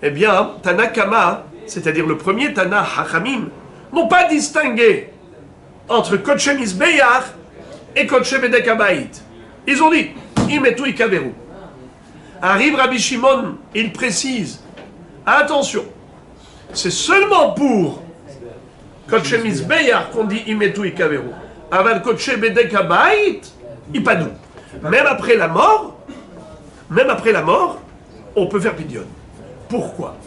Eh bien, Tanakama, c'est-à-dire le premier Tana Hachamim, n'ont pas distingué entre Kodshe Mizbeach et Kodshe Bedekabait. Ils ont dit Imetu Ikaveru. Arrive Rabbi Shimon, il précise attention, c'est seulement pour Kodshe Mizbeach qu'on dit Imetu Ikaveru. Aval Kodshe Bedekabait, Ipadou. Même après la mort, on peut faire pidion. Pourquoi?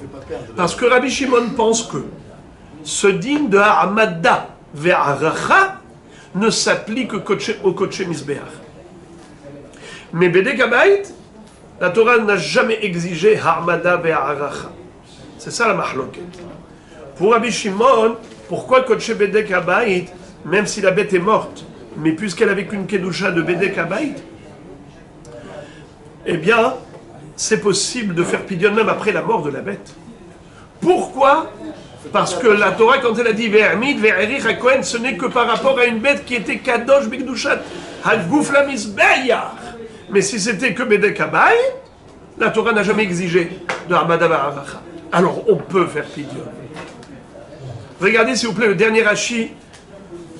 Parce que Rabbi Shimon pense que ce digne de Ha'amada ve'aracha ne s'applique au Kodshe Mizbeach. Mais Bedekabait, la Torah n'a jamais exigé Ha'amada ve'aracha. C'est ça la mahloket. Pour Rabbi Shimon, Pourquoi Kodesh Bedek Habayit, même si la bête est morte, mais puisqu'elle avait qu'une Kedusha de Bedek Habayit, eh bien, c'est possible de faire Pidyon même après la mort de la bête. Pourquoi? Parce que la Torah, quand elle a dit Ve'ermid, Ve'erich HaKohen, ce n'est que par rapport à une bête qui était Kadosh B'Kedushat Haguf la Mizbeach. Mais si c'était que Bedek Habayit, la Torah n'a jamais exigé de Hamada Va'aracha. Alors on peut faire Pidyon. Regardez s'il vous plaît le dernier Rashi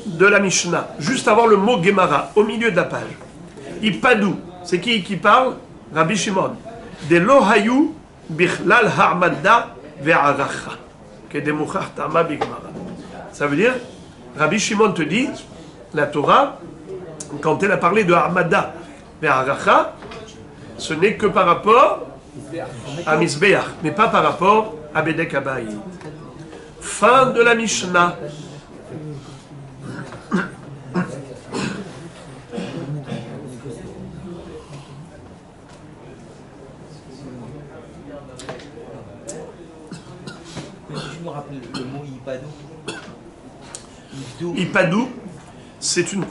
de la Mishnah, juste avant le mot Gemara, au milieu de la page. Ipadou, c'est qui parle? Rabbi Shimon. De lo hayu bichlal ha'amada ve'aracha. Kedemuchach ta'ama b'Gemara. Ça veut dire, Rabbi Shimon te dit, la Torah, quand elle a parlé de ha'amada ve'aracha, ce n'est que par rapport à Mizbeach, mais pas par rapport à Bedek Habayit. Fin de la Mishnah. Je me rappelle le mot Ipadou. Ipadou, c'est une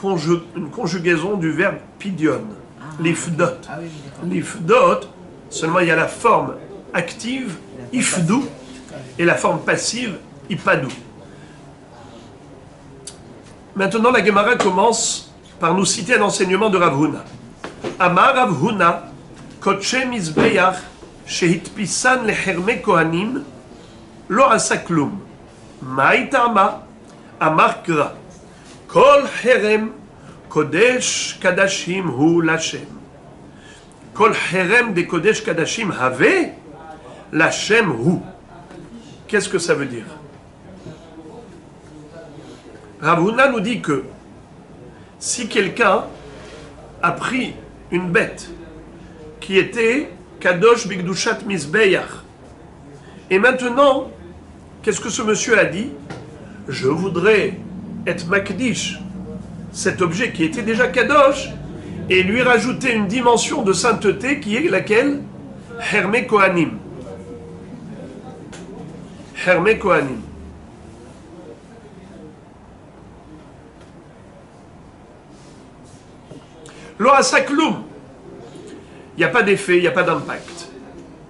conjugaison du verbe pidyon, l'ifdot. Ah oui, d'accord. L'ifdot, seulement il y a la forme active, ifdou, et la forme passive, ipadou. Maintenant, la Gemara commence par nous citer un enseignement de Rav Huna. Amar Rav Huna, Koche Mizbeach, Shehitpisan leherme kohanim, lo asa klum. Ma'itama, Amar Kra, Kol herem, Kodesh kadashim hu Lashem. Kol herem de Kodesh kadashim have, Lashem hu. Qu'est-ce que ça veut dire? Rav Huna nous dit que si quelqu'un a pris une bête qui était Kadosh Bigdushat Mizbeach, et maintenant, qu'est-ce que ce monsieur a dit? Je voudrais être Makdish, cet objet qui était déjà Kadosh, et lui rajouter une dimension de sainteté qui est laquelle? Herme Kohanim. Herme Kohanim. Lo asakloum. Il n'y a pas d'effet, il n'y a pas d'impact.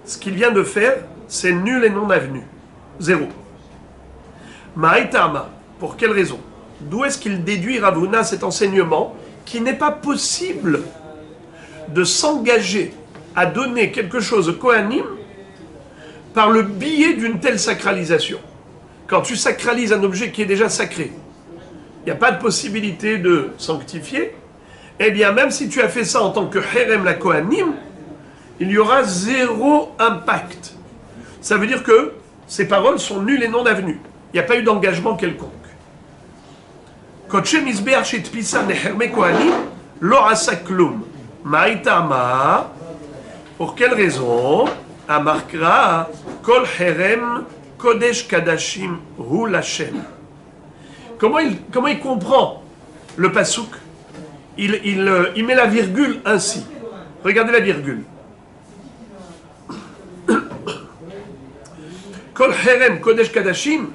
Ce qu'il vient de faire, c'est nul et non avenu. Zéro. Ma'itama. Pour quelle raison? D'où est-ce qu'il déduit Rav Huna cet enseignement qu'il n'est pas possible de s'engager à donner quelque chose au Kohanim par le biais d'une telle sacralisation? Quand tu sacralises un objet qui est déjà sacré, il n'y a pas de possibilité de sanctifier. Eh bien, même si tu as fait ça en tant que Herem la Kohanim, il y aura zéro impact. Ça veut dire que ces paroles sont nulles et non avenues. Il n'y a pas eu d'engagement quelconque. Kodesh Mizbeach Shetpisan Herme Kohanim, Lo asa klum. Ma'itama. Pour quelle raison? Amarkra, Kol Herem Kodesh Kadashim Hu Lashem. Comment il comprend le pasouk? Il met la virgule ainsi. Regardez la virgule. Kol Herem Kodesh Kadashim,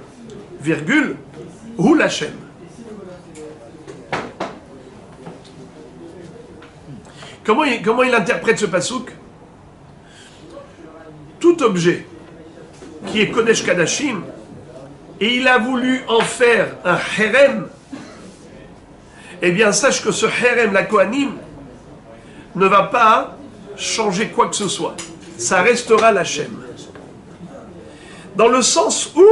virgule, Hu Lashem. Comment il interprète ce pasouk? Tout objet qui est Kodesh Kadashim, et il a voulu en faire un Herem, eh bien sache que ce Herem, la Kohanim, ne va pas changer quoi que ce soit. Ça restera l'Hachem. Dans le sens où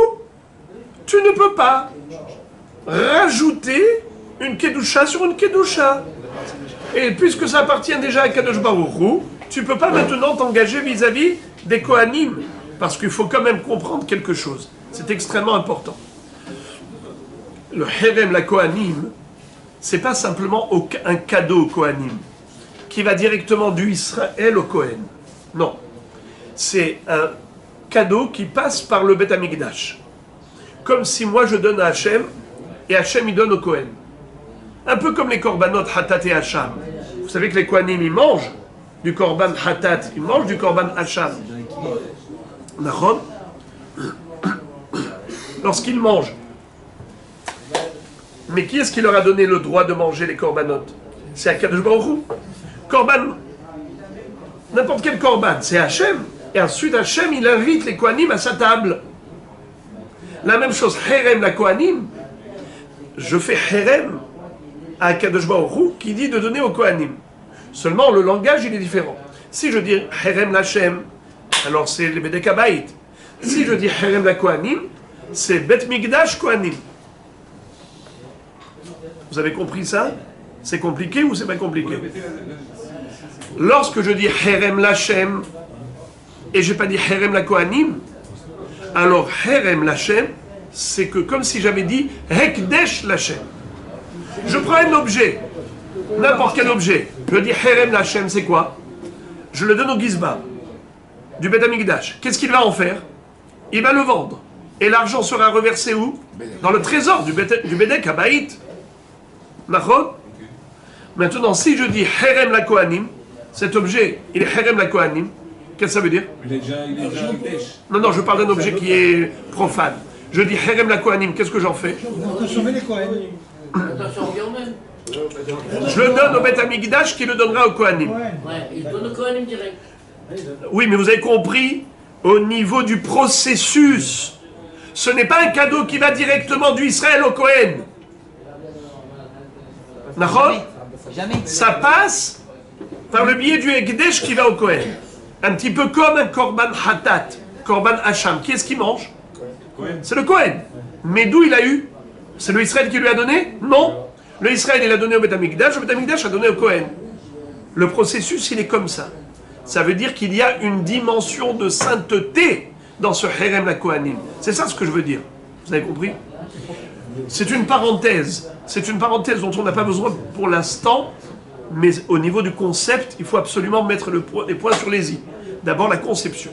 tu ne peux pas rajouter une Kedusha sur une Kedusha. Et puisque ça appartient déjà à Kadosh Baruch Hu, tu ne peux pas maintenant t'engager vis-à-vis des Kohanim. Parce qu'il faut quand même comprendre quelque chose. C'est extrêmement important. Le Herem, la Kohanim, c'est pas simplement un cadeau au Kohanim, qui va directement du Israël au Kohen. Non. C'est un cadeau qui passe par le Beth Amikdash. Comme si moi je donne à Hachem, et Hachem il donne au Kohen. Un peu comme les korbanot Hatat et Hacham. Vous savez que les Kohanim ils mangent du korban Hatat, ils mangent du korban Hacham. Lorsqu'ils mangent Mais qui est-ce qui leur a donné le droit de manger les korbanot? C'est Akadosh Baruch Hu. Korban, n'importe quel korban, c'est Hachem. Et ensuite, Hachem, il invite les Kohanim à sa table. La même chose, Herem la Kohanim. Je fais Herem à Akadosh Baruch Hu qui dit de donner aux Kohanim. Seulement, le langage, il est différent. Si je dis Herem l'Hachem, alors c'est le Bedek Habayit. Si je dis Herem la Kohanim, c'est Bet Migdash Kohanim. Vous avez compris ça? C'est compliqué ou c'est pas compliqué? Lorsque je dis Herem l'Hachem, et je n'ai pas dit Herem la Kohanim, alors Herem l'Hachem, c'est que comme si j'avais dit Hekdesh l'Hachem. Je prends un objet, n'importe quel objet, je dis Herem l'Hachem, c'est quoi? Je le donne au Gizba, du Bet Amikdash. Qu'est-ce qu'il va en faire? Il va le vendre. Et l'argent sera reversé où? Dans le trésor du Bedek Habayit. D'accord? Maintenant, si je dis Herem la Kohanim, cet objet, il est Herem la Kohanim, qu'est-ce que ça veut dire? Il est déjà Hekdesh. Non, je parle d'un objet qui est profane. Je dis Herem la Kohanim, qu'est-ce que j'en fais? On peut sauver les Kohen. Attention, on vient même. Je le donne au Bet Amikdash qui le donnera au Kohanim. Ouais. Ouais, il donne le Kohanim direct. Oui, mais vous avez compris, au niveau du processus, ce n'est pas un cadeau qui va directement du Israël au Kohen. D'accord? Jamais. Ça passe par le biais du Hekdesh qui va au Kohen. Un petit peu comme un Korban Hatat, Korban Hacham. Qui est-ce qui mange? C'est le Kohen. Mais d'où il a eu? C'est le Israël qui lui a donné? Non. Le Israël, il a donné au Bet Amikdash, le Bet Amikdash a donné au Kohen. Le processus, il est comme ça. Ça veut dire qu'il y a une dimension de sainteté dans ce Herem la Kohanim. C'est ça ce que je veux dire. Vous avez compris? C'est une parenthèse. C'est une parenthèse dont on n'a pas besoin pour l'instant, mais au niveau du concept, il faut absolument mettre les points sur les i. D'abord la conception.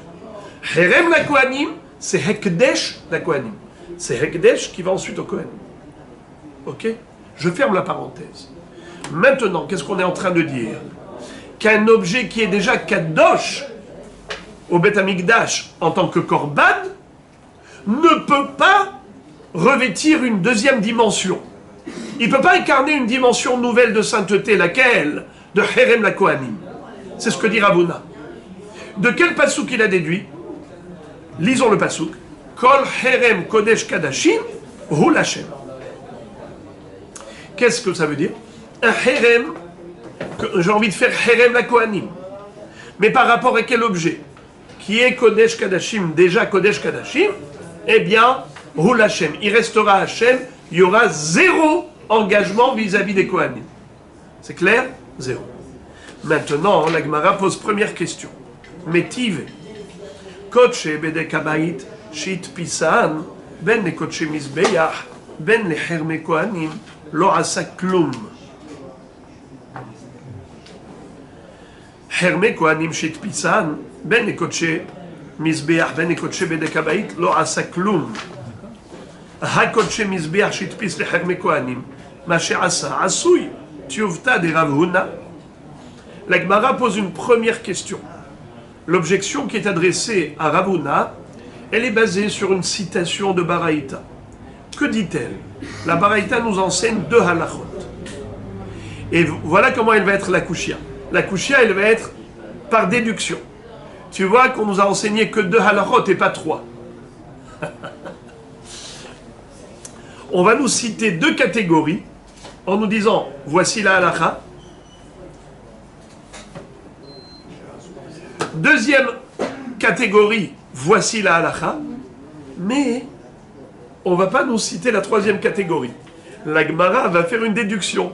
Herem la Kohanim, c'est Hekdesh la Kohanim. C'est Hekdesh qui va ensuite au Kohen. Ok? Je ferme la parenthèse. Maintenant, qu'est-ce qu'on est en train de dire? Qu'un objet qui est déjà Kadosh au Bet Amikdash en tant que Korban ne peut pas revêtir une deuxième dimension. Il ne peut pas incarner une dimension nouvelle de sainteté, laquelle? De Herem la Kohanim. C'est ce que dit Ravuna. De quel pasouk il a déduit? Lisons le pasouk. Kol Herem Kodesh Kadashim Hu Lashem. Qu'est-ce que ça veut dire? Un Herem, j'ai envie de faire Herem la Kohanim. Mais par rapport à quel objet? Qui est Kodesh Kadashim, déjà Kodesh Kadashim? Eh bien, Hu Lashem. Il restera Hachem, il y aura zéro engagement vis-à-vis des Kohanim. C'est clair? Zéro. Maintenant, la Gemara pose première question. Metive. Kodesh Bedek Habayit, Shit Pisan, Ben le Kodesh Mizbeach, Ben le Herme Kohanim, Lo Asa Klum. Herme Kohanim Shit Pisan, Ben le Kodesh Mizbeach, Ben le Kodesh Bedek Habayit, Lo Asa Klum. HaKodesh Mizbeach Shit Pis le Herme Kohanim, Ma She'asa Asui, Tiuvta de Rav Huna. La Gemara pose une première question. L'objection qui est adressée à Rav Huna, elle est basée sur une citation de Baraïta. Que dit-elle? La Baraïta nous enseigne deux halachot. Et voilà comment elle va être la kushia. La kushia, elle va être par déduction. Tu vois qu'on nous a enseigné que deux halachot et pas trois. On va nous citer deux catégories en nous disant, voici la halacha. Deuxième catégorie, voici la halacha. Mais on ne va pas nous citer la troisième catégorie. La Gemara va faire une déduction.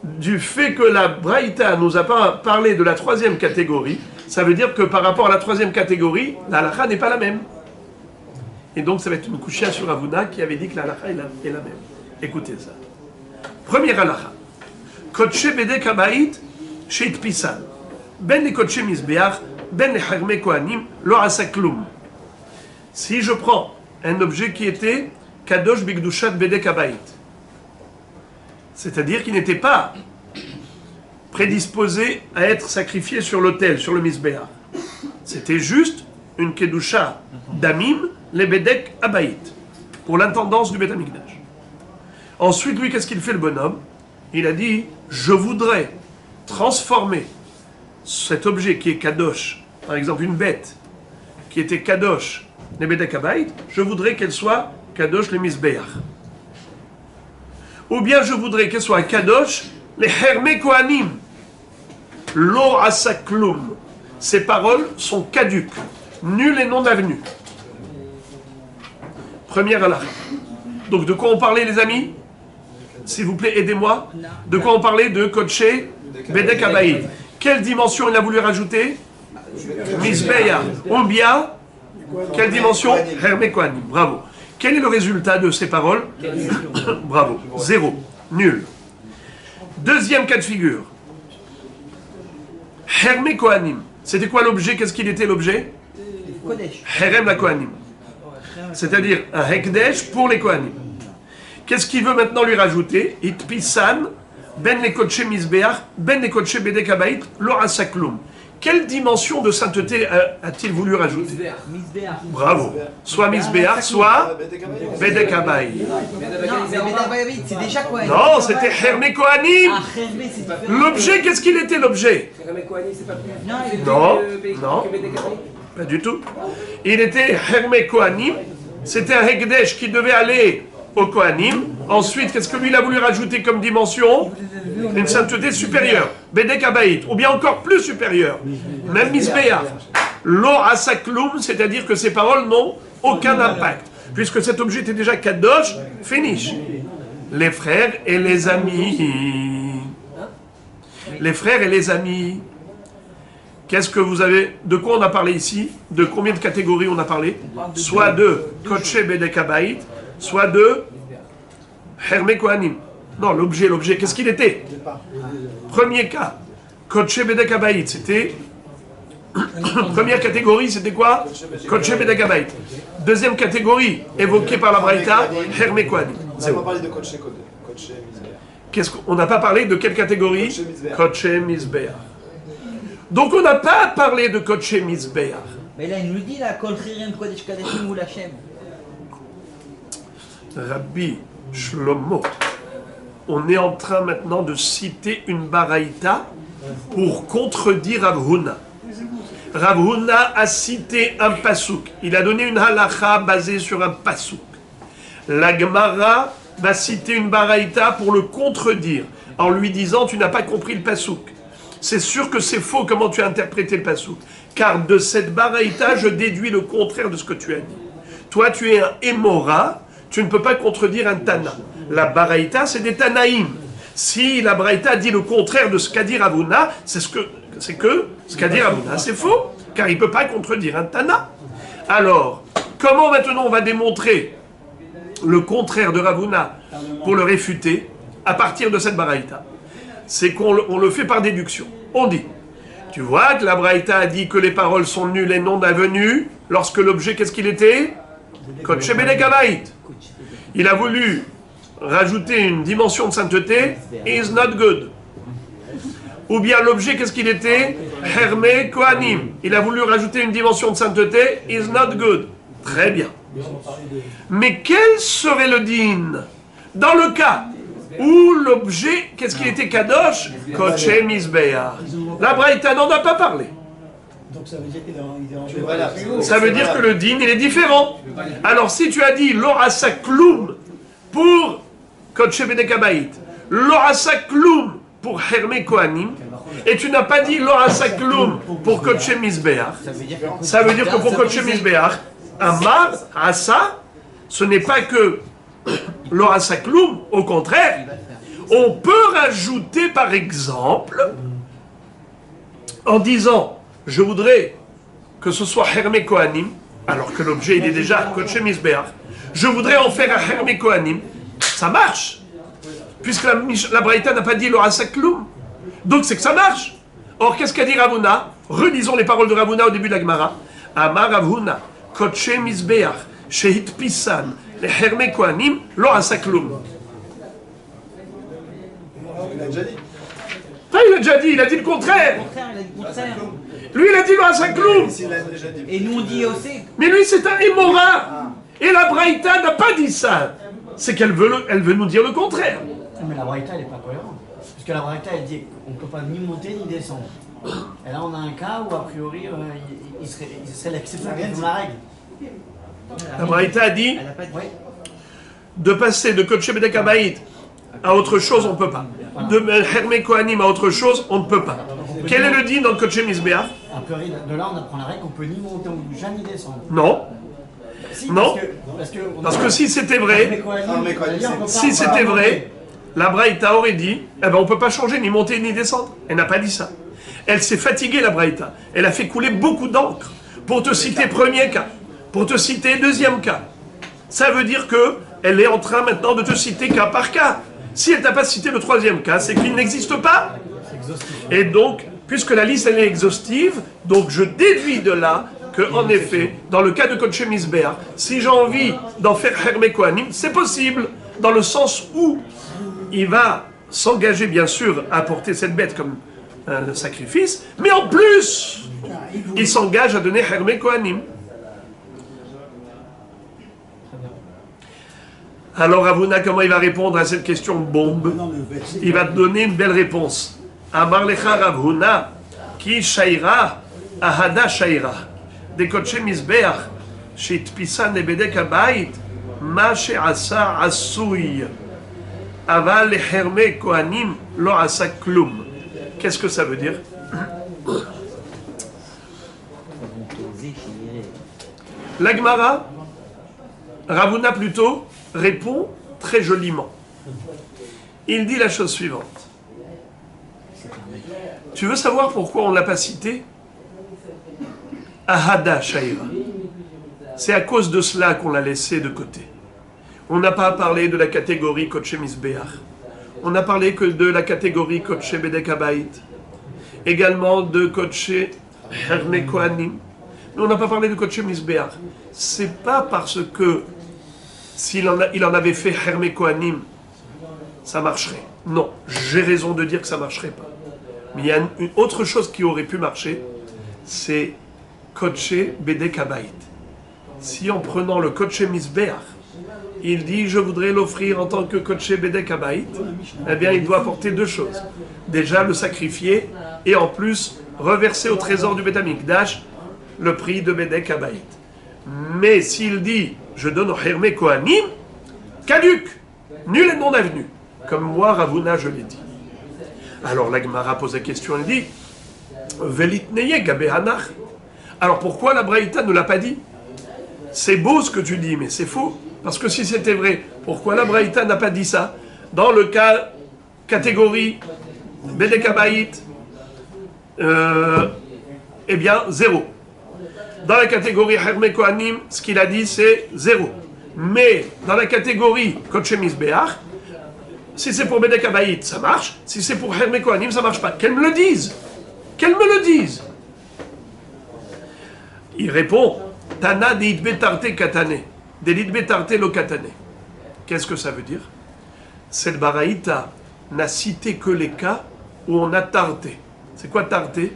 Du fait que la Braïta nous a pas parlé de la troisième catégorie, ça veut dire que par rapport à la troisième catégorie, la halacha n'est pas la même. Et donc ça va être une kushia sur Ravuna qui avait dit que la halacha est la même. Écoutez ça. Première halacha. Kodesh Bedek Habayit Sheit Pisan. Ben le Kodesh Mizbeach, Ben le Herme Kohanim, Lo Asa Klum. Si je prends un objet qui était Kadosh Bigdushat Bedek Habayit, c'est-à-dire qu'il n'était pas prédisposé à être sacrifié sur l'autel, sur le Mizbeach. C'était juste une Kedusha d'Amim, le Bedek Habayit, pour l'intendance du Bet Amikdash. Ensuite, lui, qu'est-ce qu'il fait le bonhomme? Il a dit, je voudrais transformer cet objet qui est kadosh, par exemple une bête qui était kadosh, les Bedek Habayit, je voudrais qu'elle soit kadosh les Mizbeach. Ou bien je voudrais qu'elle soit kadosh les Hermé Kohanim. Lo asaklum. Ces paroles sont caduques, nulles et non avenues. Première halakha. Donc de quoi on parlait, les amis? S'il vous plaît, aidez-moi. De quoi on parlait? De Kodshe Bedek Habayit. Quelle dimension il a voulu rajouter? Mizbeach. Ou bien, quelle dimension? Hermé Kohanim. Bravo. Quel est le résultat de ces paroles? Bravo. 0. Nul. Deuxième cas de figure. Hermé Kohanim. C'était quoi l'objet? Qu'est-ce qu'il était l'objet? Herem la Kohanim. C'est-à-dire un Hekdesh pour les Kohanim. Qu'est-ce qu'il veut maintenant lui rajouter? Itpisan, ben les Kodshe Mizbeach, ben les Kodshe Bedek Habayit, lo asaklum. Quelle dimension de sainteté a-t-il voulu rajouter? Bravo. Soit Mizbeach, soit Bedek Habayit. C'est déjà quoi? Non, c'était Hermé Kohanim. L'objet, qu'est-ce qu'il était l'objet? Non, non, pas du tout. Il était Hermé Kohanim. C'était un Hekdesh qui devait aller au Kohanim. Ensuite, qu'est-ce que lui il a voulu rajouter comme dimension? Une sainteté supérieure. Bedek Habayit. Ou bien encore plus supérieure. Même Mizbeach. Lo asaklum, c'est-à-dire que ces paroles n'ont aucun impact. Puisque cet objet était déjà kadosh, finish. Les frères et les amis. Les frères et les amis. Qu'est-ce que vous avez... De quoi on a parlé ici? De combien de catégories on a parlé? Soit de Kodshe Bedek Habayit, soit de Hermé Kohanim. Non, l'objet, qu'est-ce qu'il était? Premier cas, Kodshe Bedek Habayit, c'était... Première catégorie, c'était quoi? Kodshe Bedek Habayit. Deuxième catégorie, évoquée par la Braïta, Hermé Kohanim. On n'a pas parlé de Kodshe Mizbeach. Qu'est-ce qu'on n'a pas parlé de quelle catégorie? Kodshe Mizbeach. Donc on n'a pas parlé de Kodshe Mizbeach. Mais là, il nous dit, là, Kol Chirem Kodesh Kadeshim ou Lachem. Rabbi Shlomo, on est en train maintenant de citer une baraïta pour contredire Rav Huna. Rav Huna a cité un pasouk. Il a donné une halakha basée sur un pasouk. La Gemara va citer une baraïta pour le contredire en lui disant tu n'as pas compris le pasouk. C'est sûr que c'est faux comment tu as interprété le pasouk. Car de cette baraïta, je déduis le contraire de ce que tu as dit. Toi, tu es un Émora, tu ne peux pas contredire un Tana. La baraïta, c'est des Tanaïm. Si la baraïta dit le contraire de ce qu'a dit Rav Huna, c'est que ce qu'a dit Rav Huna, c'est faux. Car il ne peut pas contredire un Tana. Alors, comment maintenant on va démontrer le contraire de Rav Huna pour le réfuter à partir de cette baraïta? C'est qu'on le fait par déduction. On dit, tu vois que la Braïta a dit que les paroles sont nulles et non avenues, lorsque l'objet, qu'est-ce qu'il était? Kodshe Bedek Habayit. Il a voulu rajouter une dimension de sainteté, is not good. Ou bien l'objet, qu'est-ce qu'il était? Hermé Kohanim. Il a voulu rajouter une dimension de sainteté, is not good. Très bien. Mais quel serait le din dans le cas où l'objet, qu'est-ce qui était kadosh? Kodshe Mizbeach. La Braïta n'en a pas parlé. Donc ça veut dire qu'il est en... Ça veut dire que le din, il est différent. Alors si tu as dit l'orasa kloum pour Kodshe Bedek Habayit, l'orasa kloum pour Hermé Kohanim, et tu n'as pas dit l'orasa kloum pour Kodshe Mizbeach, ça veut dire que pour Kodshe Mizbeach, Amar, Asa, ce n'est pas que l'orasa kloum, au contraire, on peut rajouter par exemple, en disant, je voudrais que ce soit Hermé Kohanim, alors que l'objet il est déjà Kodshe Mizbeach, je voudrais en faire un Hermé Kohanim, ça marche, puisque la Braïta n'a pas dit l'orasa kloum, donc c'est que ça marche. Or, qu'est-ce qu'a dit Rav Huna? Relisons les paroles de Rav Huna au début de la Gemara. Amar Rav Huna, Kodshe Mizbeach, Shehit Pisan, les Hermé Kohanim, l'orasa kloum. Il a déjà dit. Il a dit le contraire. Lui, il a dit l'orasa kloum. Et nous, on dit aussi. Mais lui, c'est un Émora. Et la Braïta n'a pas dit ça. c'est qu'elle veut nous dire le contraire. Mais la Braïta, elle n'est pas cohérente. Parce que la Braïta, elle dit qu'on ne peut pas ni monter ni descendre. Et là, on a un cas où, a priori, il serait l'exception qui est dans la règle. La Braïta a dit Elle a pas dit. Ouais. de passer de Kodesh Bedek Habayit à autre chose, on ne peut pas. De Hermé Kohanim à autre chose, on ne peut pas. Quel est le din dans le Kodesh Mizbeach? A priori, de là, on apprend la règle qu'on peut ni monter en Gdusha ni descendre. Non. Si, Non. Parce que si c'était vrai, si c'était vrai, la Braïta aurait dit, eh ben on ne peut pas changer, ni monter, ni descendre. Elle n'a pas dit ça. Elle s'est fatiguée, la Braïta. Elle a fait couler beaucoup d'encre. Pour te citer premier cas, pour te citer deuxième cas. Ça veut dire que elle est en train maintenant de te citer cas par cas. Si elle t'a pas cité le troisième cas, c'est qu'il n'existe pas. Et donc, puisque la liste elle est exhaustive, donc je déduis de là que, en effet, dans le cas de Kodesh Mizbeach, si j'ai envie d'en faire Hermé Kohanim, c'est possible, dans le sens où il va s'engager, bien sûr, à apporter cette bête comme un sacrifice, mais en plus, il s'engage à donner Hermé Kohanim. Alors, Ravuna, comment il va répondre à cette question bombe? Il va te donner une belle réponse. Amar lecha Ravuna, ki shaira, ahada shaira. De Kodesh Mizbeach, shitpisa nebedek habayit, ma she'asa asouy. Aval leherme kohanim lo asa klum. Qu'est-ce que ça veut dire? L'Agmara, Ravuna plutôt, répond très joliment. Il dit la chose suivante. Tu veux savoir pourquoi on ne l'a pas cité? Ahada Shaira. C'est à cause de cela qu'on l'a laissé de côté. On n'a pas parlé de la catégorie Kodesh Mizbeach. On n'a parlé que de la catégorie Kodesh Bedek Habayit. Également de Kodesh Hermé Kohanim. Mais on n'a pas parlé de Kodesh Mizbeach. C'est pas parce que s'il en avait fait Hermé Kohanim, ça marcherait. Non, j'ai raison de dire que ça marcherait pas. Mais il y a une autre chose qui aurait pu marcher, c'est Kodesh Bedek Habayit. Si en prenant le Kodesh Mizbeach, il dit je voudrais l'offrir en tant que Kodesh Bedek Habayit, eh bien il doit apporter deux choses. Déjà le sacrifier et en plus reverser au trésor du Beth Amikdash le prix de Bedek Habayit. Mais s'il dit je donne au Hermé Kohanim, caduc, nul et non avenu, comme moi Ravuna je l'ai dit. Alors la Gemara pose la question, elle dit Velitneye Gabe Hanach. Alors pourquoi la Braïta ne l'a pas dit? C'est beau ce que tu dis, mais c'est faux. Parce que si c'était vrai, pourquoi la Braïta n'a pas dit ça? Dans le cas catégorie Bedek Habayit, eh bien, 0. Dans la catégorie Hermé Kohanim, ce qu'il a dit, c'est 0. Mais dans la catégorie Kodesh Mizbeach, si c'est pour Bedek Habayit, ça marche. Si c'est pour Hermé Kohanim, ça marche pas. Qu'elle me le dise. Qu'elle me le dise. Il répond Tana de itbetarte katane. De l'itbetarte lo katane. Qu'est-ce que ça veut dire? Cette baraïta n'a cité que les cas où on a tarté. C'est quoi tarté?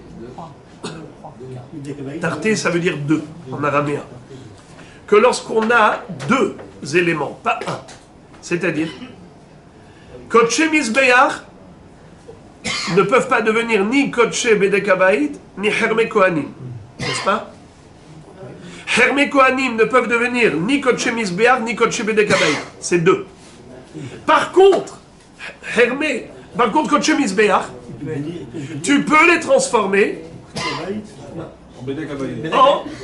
Tarté, ça veut dire deux en araméen. Que lorsqu'on a deux éléments, pas un, c'est-à-dire Kodesh Mizbeach ne peuvent pas devenir ni Kodesh Bedek Habayit, ni Hermé Kohanim. N'est-ce pas? Hermé Kohanim ne peuvent devenir ni Kodesh Mizbeach, ni Kodesh Bedek Habayit. C'est deux. Par contre, Kodesh Mizbeach, tu peux les transformer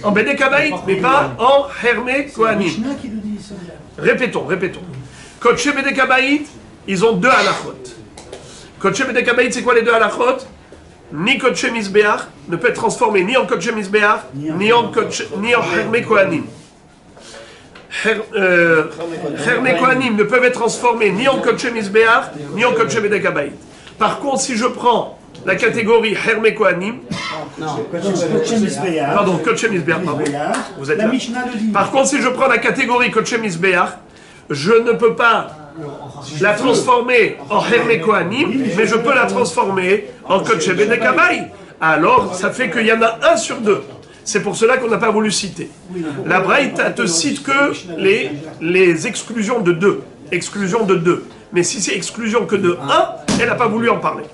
en Bedek Habayit, mais pas en Hermé Kohanim. Répétons. Kodesh Bedek Habayit, ils ont deux halachot. Kodesh Bedek Habayit, c'est quoi les deux halachot? Ni Kodesh Mizbeach ne peut être transformé ni en Kodesh Mizbeach, ni en Hermé Kohanim. Hermé Kohanim ne peuvent être transformés ni en Kodesh Mizbeach, ni en Kodesh Bedek Habayit. Par contre, si je prends la catégorie Hermé Kohanim, pardon, Kodesh Mizbeach, pardon. Vous êtes là. Par contre, si je prends la catégorie Kodesh Mizbeach, je ne peux pas la transformer en Hermé Kohanim, mais je peux la transformer en Kodesh Bedek Habayit. Alors, ça fait qu'il y en a un sur deux. C'est pour cela qu'on n'a pas voulu citer. La Braïta te cite que les exclusions de deux. exclusion de 2. Mais si c'est exclusion que de 1, elle n'a pas voulu en parler.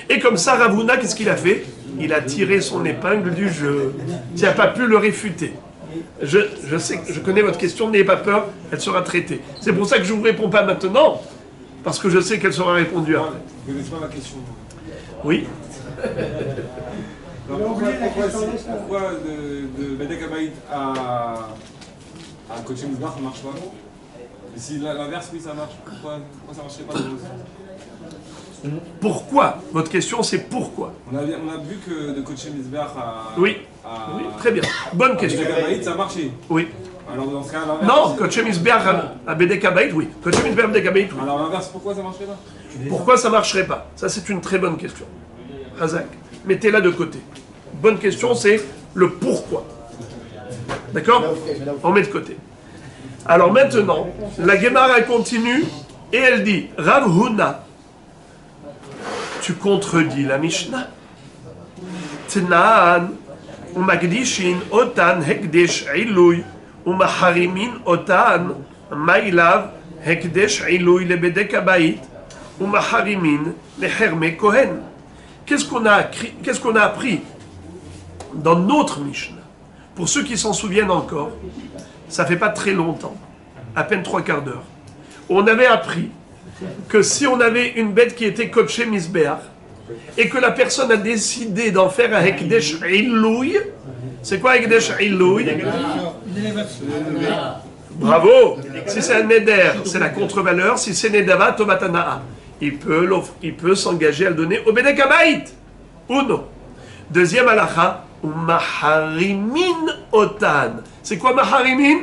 Et comme ça, Rav Huna, qu'est-ce qu'il a fait? Il a tiré son épingle du jeu. Tu n'as pas pu le réfuter. Je sais, je connais votre question, n'ayez pas peur, elle sera traitée. C'est pour ça que je ne vous réponds pas maintenant, parce que je sais qu'elle sera répondue après. Vous connaissez pas ma question. Oui. Alors, pourquoi de Bedek Abaït à Coach Misbah, ça marche pas? Et si l'inverse, oui, ça marche, pourquoi ça marcherait pas? Pourquoi? Votre question, c'est pourquoi? On a vu que de Coach Misbah à... Oui. Oui, très bien. Bonne question. Bedek Abaït, ça marchait. Oui. Alors dans ce cas, l'inverse... Non, Coach Misbah à Bedek Abaït, oui. Coach Misbah à Bedek Abaït, oui. Alors l'inverse, pourquoi ça marcherait pas? Pourquoi ça marcherait pas? Ça, c'est une très bonne question. Razak, mettez-la de côté. Bonne question, c'est le pourquoi. D'accord? On met de côté. Alors maintenant, la Gemara continue et elle dit Rav Huna, tu contredis la Mishnah. Tnan, umagdishin otan hekdesh ilui, umaharimin otan mailav hekdesh ilui lebedek abayit, umaharimin leherme kohen. Qu'est-ce qu'on a appris dans notre Mishnah? Pour ceux qui s'en souviennent encore, ça fait pas très longtemps, à peine 3/4 d'heure. On avait appris que si on avait une bête qui était coachée Misbéach, et que la personne a décidé d'en faire un Hekdesh Illouy, c'est quoi Hekdesh Illouy? Bravo! Si c'est un Neder, c'est la contre-valeur. Si c'est Nedava, Tomatana'a. Il peut s'engager à le donner au Bedek Abayit. Ou non. Deuxième halakha, Maharimin Otan. C'est quoi Maharimin?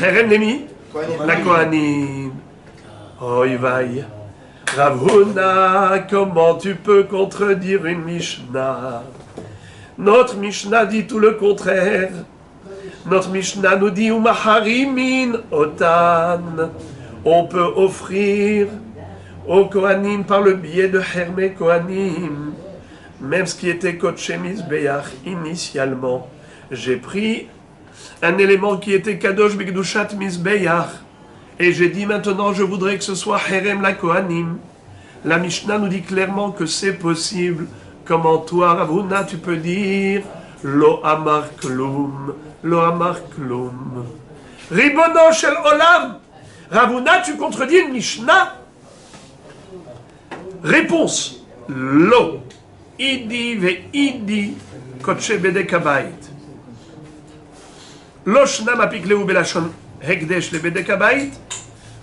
Herem Nemi? La Kohanim. Oh, il vaille. Rav Huna, comment tu peux contredire une Mishnah? Notre Mishnah dit tout le contraire. Notre Mishnah nous dit Maharimin Otan. On peut offrir aux Kohanim par le biais de Hermé Kohanim, même ce qui était Kodesh Mizbeach initialement. J'ai pris un élément qui était Kadosh B'Kedushat Mizbeach et j'ai dit maintenant je voudrais que ce soit Herem la Kohanim. La Mishnah nous dit clairement que c'est possible. Comment toi, Rav Huna, tu peux dire Lo Amar Klum, Lo Amar Klum. Ribono Shel Olam. Rav Huna, tu contredis une Mishnah? Réponse. Lo. Idi ve idi koche bedek abayit. Lo shnam apikleu belashon hekdesh le bedek abayit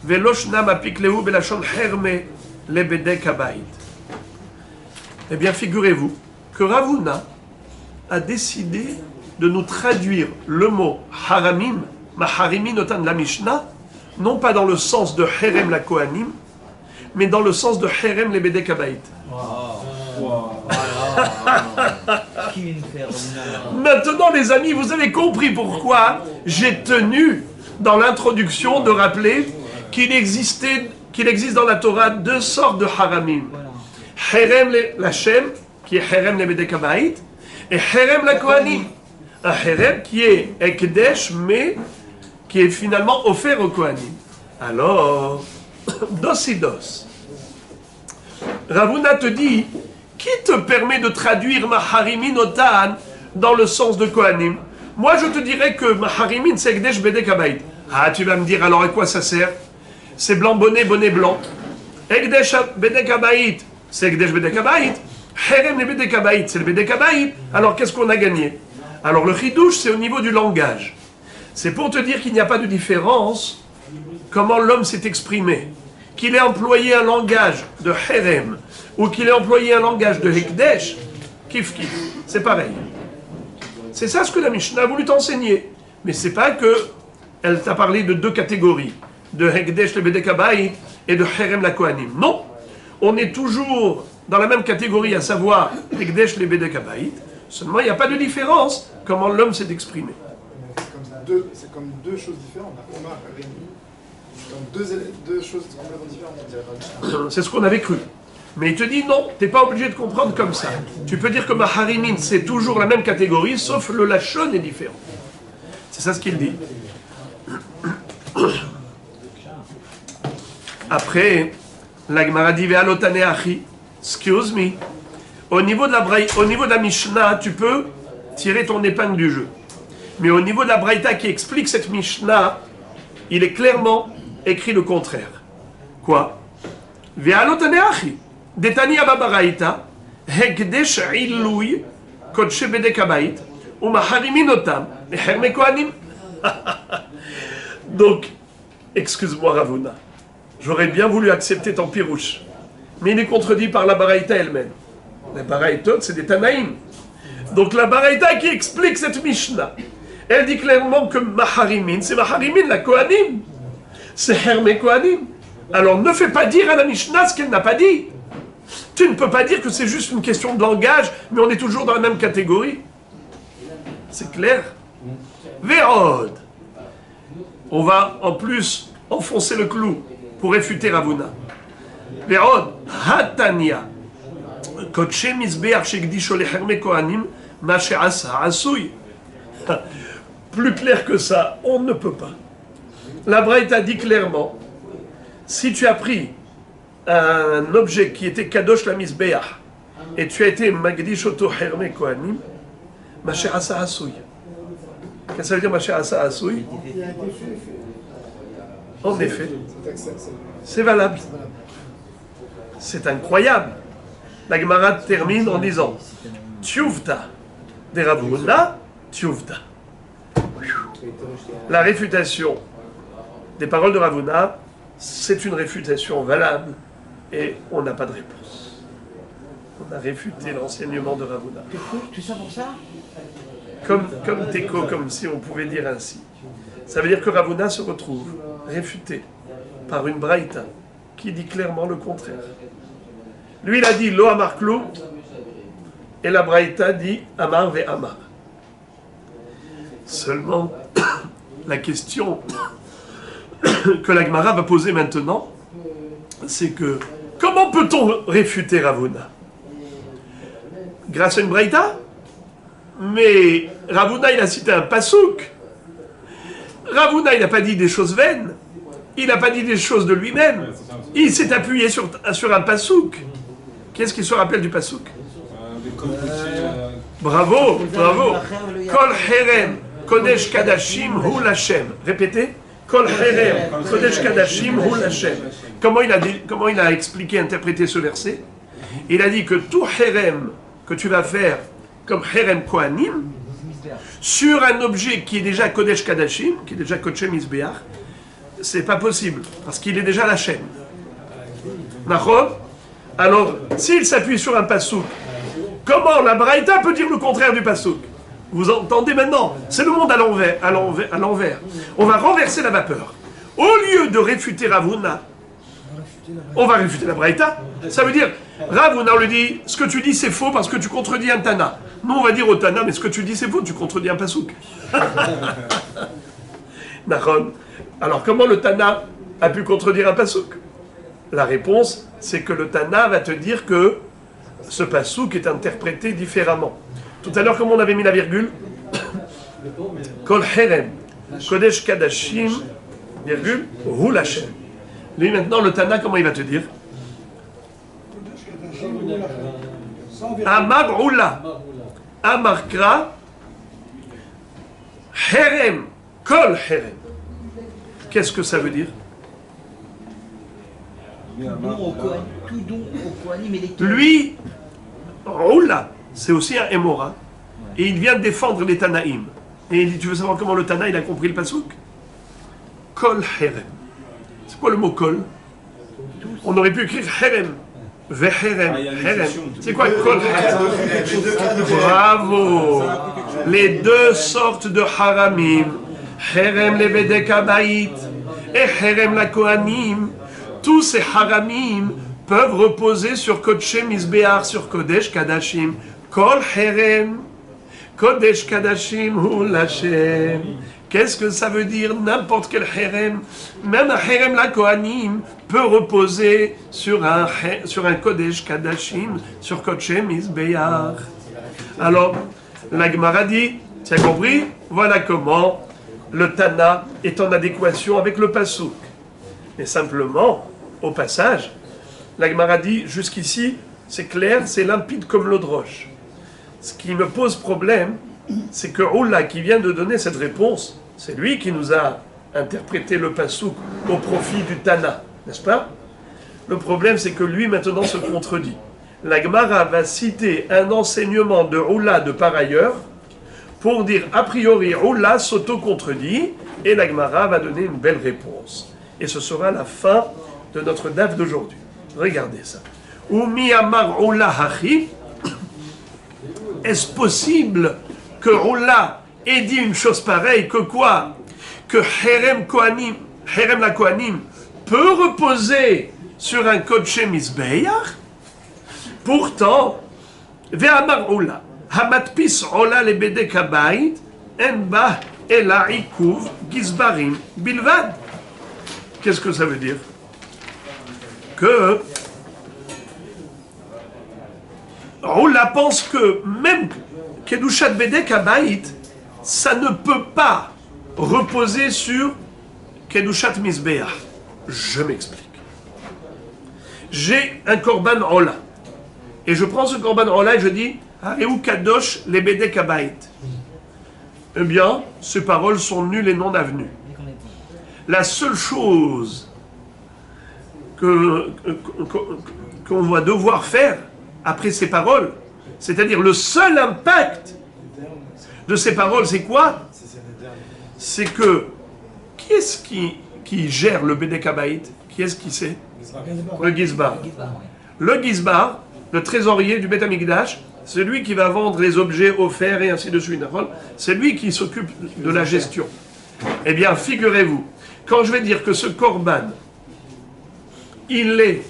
ve lo shnam apikleu belashon herme le bedek abayit. Eh bien, figurez-vous que Rav Huna a décidé de nous traduire le mot haramim, maharimin notan la Mishnah, non pas dans le sens de herem la kohanim, mais dans le sens de herem le bedek abayit. Maintenant, les amis, vous avez compris pourquoi j'ai tenu dans l'introduction de rappeler qu'il existe dans la Torah deux sortes de haramim. Herem la Shem, qui est herem le bedek abayit, et herem la kohanim. Un herem qui est ekdesh, mais qui est finalement offert au kohanim. Alors, dosidos. Rav Huna te dit, qui te permet de traduire Maharimin Otan dans le sens de Kohanim? Moi, je te dirais que Maharimin, c'est Ekdesh Bedek Abayit. Ah, tu vas me dire, alors à quoi ça sert? C'est blanc bonnet, bonnet blanc. Ekdesh Bedek Abayit, c'est Ekdesh Bedek Abayit. Herem le Bedek Abayit, c'est le Bedek Abayit. Alors, qu'est-ce qu'on a gagné? Alors, le chidouche, c'est au niveau du langage. C'est pour te dire qu'il n'y a pas de différence comment l'homme s'est exprimé. Qu'il ait employé un langage de Herem ou qu'il ait employé un langage de Hekdesh, kif kif, c'est pareil. C'est ça ce que la Mishnah a voulu t'enseigner. Mais c'est pas que elle t'a parlé de deux catégories, de Hekdesh le Bedek Abayit et de Herem la Kohanim. Non, on est toujours dans la même catégorie, à savoir Hekdesh le Bedek Abayit, seulement il n'y a pas de différence comment l'homme s'est exprimé. C'est comme deux choses différentes. Comme deux choses complètement différentes. C'est ce qu'on avait cru. Mais il te dit non, tu n'es pas obligé de comprendre comme ça. Tu peux dire que Maharimin, c'est toujours la même catégorie, sauf le Lachon est différent. C'est ça ce qu'il dit. Après, la Gemara dit Ve'alotane achi, excuse me. Au niveau de la Mishnah, tu peux tirer ton épingle du jeu. Mais au niveau de la Braïta qui explique cette Mishnah, il est clairement écrit le contraire. Quoi? Ve'alotane achi, detani ababaraïta, hekdesh ilui, kodshe bedek habayit, umaharimin otam, meherme kohanim. Donc, excuse-moi Ravuna, j'aurais bien voulu accepter ton pirouche, mais il est contredit par la Baraïta elle-même. La Baraïtot, c'est des Tanaïm. Donc la Baraïta qui explique cette Mishnah, elle dit clairement que Maharimin, c'est Maharimin la Kohanim, c'est Hermé Kohanim. Alors ne fais pas dire à la Mishnah ce qu'elle n'a pas dit. Tu ne peux pas dire que c'est juste une question de langage, mais on est toujours dans la même catégorie. C'est clair? Vérod. On va en plus enfoncer le clou pour réfuter Ravuna. Vérod, Hatania. Kodshe misbeach shekdisho leherme kohanim, ma she'asa asui. Plus clair que ça, on ne peut pas. La Braïta dit clairement, si tu as pris un objet qui était kadosh la misbeach, et tu as été magdish oto herme kohanim, ma she'asa asui. Qu'est-ce que ça veut dire ma she'asa asui? En effet, c'est valable. C'est incroyable. La Gemara termine en disant Tchuvta de Ravuna, Tchuvta. La réfutation des paroles de Ravuna, c'est une réfutation valable et on n'a pas de réponse. On a réfuté l'enseignement de Ravuna. Tout ça pour ça? Comme Teko, comme si on pouvait dire ainsi. Ça veut dire que Ravuna se retrouve réfuté par une Braïta qui dit clairement le contraire. Lui, il a dit Lo Amar Klou, et la Braïta dit Amar ve Amar. Seulement, la question que la Gemara va poser maintenant, c'est que comment peut-on réfuter Ravuna? Grâce à une Braïta? Mais Ravuna, il a cité un pasouk. Ravuna, il n'a pas dit des choses vaines. Il n'a pas dit des choses de lui-même. Il s'est appuyé sur un pasouk. Qu'est-ce qu'il se rappelle du pasouk? Bravo, bravo. Kol herem kodesh kadashim hu l'Hashem. Répétez. Kol herem kodesh kadashim hu l'Hashem. Comment il a expliqué, interprété ce verset? Il a dit que tout herem que tu vas faire comme herem kohanim sur un objet qui est déjà kodesh kadashim, qui est déjà kodesh misbeach, c'est pas possible parce qu'il est déjà l'Hashem. D'accord? Alors, s'il s'appuie sur un pasouk, comment la Braïta peut dire le contraire du pasouk? Vous entendez maintenant? C'est le monde à l'envers. On va renverser la vapeur. Au lieu de réfuter Ravuna, on va réfuter la Braïta. Ça veut dire, Ravuna, on lui dit, ce que tu dis c'est faux parce que tu contredis un Tana. Nous, on va dire au Tana, mais ce que tu dis c'est faux, tu contredis un pasouk. D'accord? Alors, comment le Tana a pu contredire un pasouk? La réponse, c'est que le Tana va te dire que ce pasouk est interprété différemment. Tout à l'heure, comme on avait mis la virgule, Kol herem, kodesh kadashim, virgule, hu l'Hashem. Lui, maintenant, le Tana, comment il va te dire? Amar ula, amar kra, herem, kol herem. Qu'est-ce que ça veut dire? Tout don au Kohanim et les Lui, Oula, c'est aussi un Emora. Et il vient défendre les Tanaïm. Et il dit, tu veux savoir comment le Tana il a compris le pasouk? Kol herem. C'est quoi le mot kol? On aurait pu écrire herem. Veherem. Herem. C'est quoi kol herem? Bravo. Les deux sortes de haramim. Herem le bedek habayit et herem la kohanim. Tous ces haramim peuvent reposer sur Kodesh Misbeach, sur Kodesh Kadashim. Kol herem, Kodesh Kadashim hu l'Hashem. Qu'est-ce que ça veut dire? N'importe quel herem, même un herem la Kohanim, peut reposer sur un Kodesh Kadashim, sur Kodesh Misbeach. Alors, la Gemara dit, tu as compris? Voilà comment le Tana est en adéquation avec le Pasouk. Mais simplement, au passage, la Gemara dit jusqu'ici, c'est clair, c'est limpide comme l'eau de roche. Ce qui me pose problème, c'est que Oula, qui vient de donner cette réponse, c'est lui qui nous a interprété le pasouk au profit du Tana, n'est-ce pas? Le problème, c'est que lui, maintenant, se contredit. La Gemara va citer un enseignement de Oula de par ailleurs pour dire, a priori, Oula s'auto-contredit, et la Gemara va donner une belle réponse. Et ce sera la fin de notre daf d'aujourd'hui. Regardez ça. Umi amar Oula hachi. Est-ce possible que Oula ait dit une chose pareille, que quoi? Que Herem la Kohanim peut reposer sur un Kodesh Mizbeach? Pourtant, Ve'amar Oula, Hamatpis Ola le Bedek Habayit, En ba ela ikuv gizbarim bilvad. Qu'est-ce que ça veut dire? Que Oula pense que même Kedushat Bedek Habayit, ça ne peut pas reposer sur Kedushat Mizbeach. Je m'explique. J'ai un Korban Ola. Et je prends ce Korban Ola et je dis Hareu Kadosh le Bedek Habayit. Eh bien, ces paroles sont nulles et non avenues. La seule chose qu'on va devoir faire après ces paroles, c'est-à-dire le seul impact de ces paroles, c'est quoi? C'est que qui est-ce qui gère le Bedek Habayit? Qui est-ce qui sait? Le Gizbar. Le Gizbar, le trésorier du Beth Amikdash, c'est lui qui va vendre les objets offerts et ainsi de suite. C'est lui qui s'occupe de la gestion. Eh bien, figurez-vous, quand je vais dire que ce Korban, il est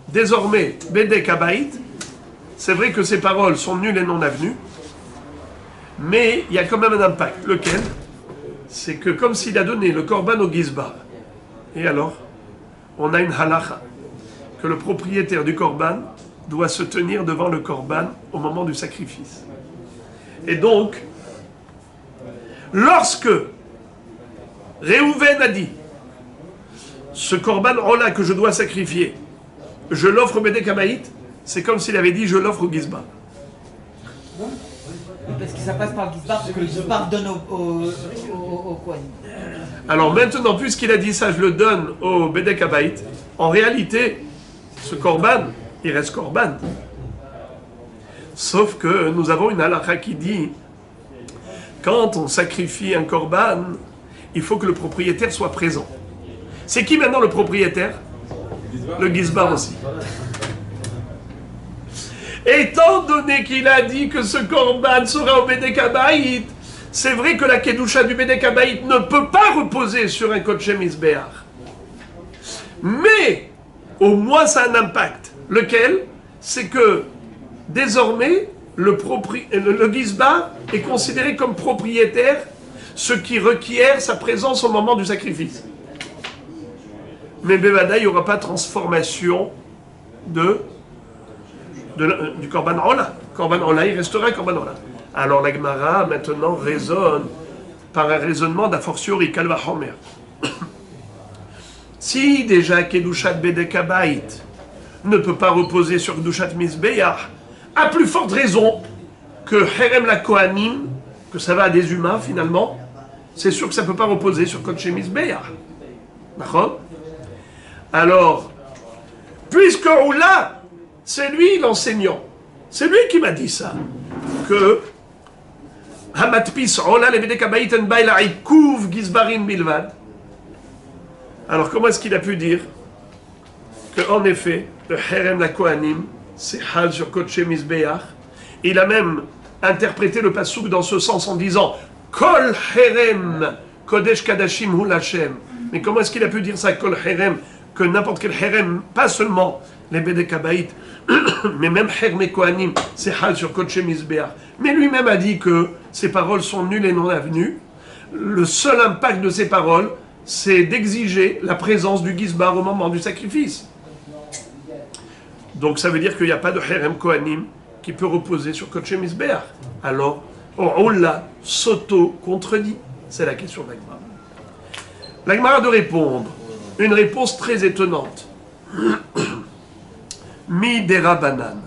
désormais Bedek Habayit, c'est vrai que ces paroles sont nulles et non avenues, mais il y a quand même un impact. Lequel? C'est que comme s'il a donné le Korban au Gizbar, et alors, on a une halacha, que le propriétaire du Korban doit se tenir devant le Korban au moment du sacrifice. Et donc, lorsque Réhouven a dit, ce Korban Ola que je dois sacrifier, je l'offre au Bedek Habayit, c'est comme s'il avait dit, je l'offre au Gizbar. Parce que ça passe par le Gizbar, parce que le Gizbar donne au Kohanim. Alors maintenant, puisqu'il a dit ça, je le donne au Bedek Habayit, en réalité, ce Korban, il reste Korban. Sauf que nous avons une halakha qui dit, quand on sacrifie un Korban, il faut que le propriétaire soit présent. C'est qui maintenant le propriétaire? Le Gizbar aussi. Étant donné qu'il a dit que ce Korban sera au Bedek Habayit, c'est vrai que la Kedusha du Bedek Habayit ne peut pas reposer sur un Kodesh Mizbeach. Mais, au moins ça a un impact. Lequel? C'est que, désormais, le Gizbar est considéré comme propriétaire, ce qui requiert sa présence au moment du sacrifice. Mais Bevada, il n'y aura pas de transformation du Korban Ola. Korban Ola, il restera Korban Ola. Alors la Gemara, maintenant, raisonne par un raisonnement d'a fortiori, Kalva Homer. Si déjà Kedushat Bedek Habayit ne peut pas reposer sur Kedushat Mizbeach, à plus forte raison que Herem la Kohanim, que ça va à des humains finalement, c'est sûr que ça ne peut pas reposer sur Kodesh Mizbeach. D'accord? Alors, puisque Oula, c'est lui l'enseignant, c'est lui qui m'a dit ça, que Hamatpis Ola le Bedek Habayit en baila ikuv gizbarim bilvad. Alors comment est-ce qu'il a pu dire que en effet le Herem la Kohanim c'est hal sur Kodesh Mizbeach? Il a même interprété le pasouk dans ce sens en disant Kol Herem Kodesh Kadashim Hu Lashem. Mais comment est-ce qu'il a pu dire ça, Kol Herem, que n'importe quel Herem, pas seulement les Bedek Habayit, mais même Herem Kohanim, c'est hal sur Kodesh Mizbeach. Mais lui-même a dit que ces paroles sont nulles et non avenues. Le seul impact de ces paroles, c'est d'exiger la présence du Gizbar au moment du sacrifice. Donc ça veut dire qu'il n'y a pas de Herem Kohanim qui peut reposer sur Kodesh Mizbeach. Alors, Oula s'auto-contredit. C'est la question de l'Agmara. L'Agmara de répondre. Une réponse très étonnante. Mi derabanan.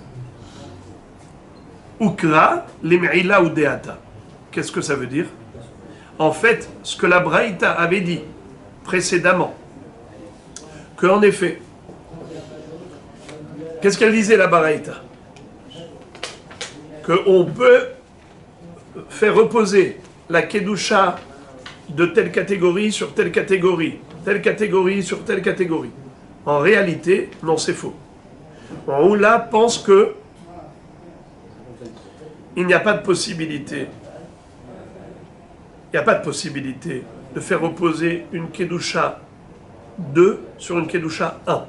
Ukra lim'ila ou deata. Qu'est-ce que ça veut dire? En fait, ce que la Braïta avait dit précédemment, qu'en effet, qu'est-ce qu'elle disait la Braïta? Qu'on peut faire reposer la Kedusha de telle catégorie sur telle catégorie sur telle catégorie. En réalité, non, c'est faux. Oula pense que il n'y a pas de possibilité. Il n'y a pas de possibilité de faire reposer une Kedusha 2 sur une Kedusha 1.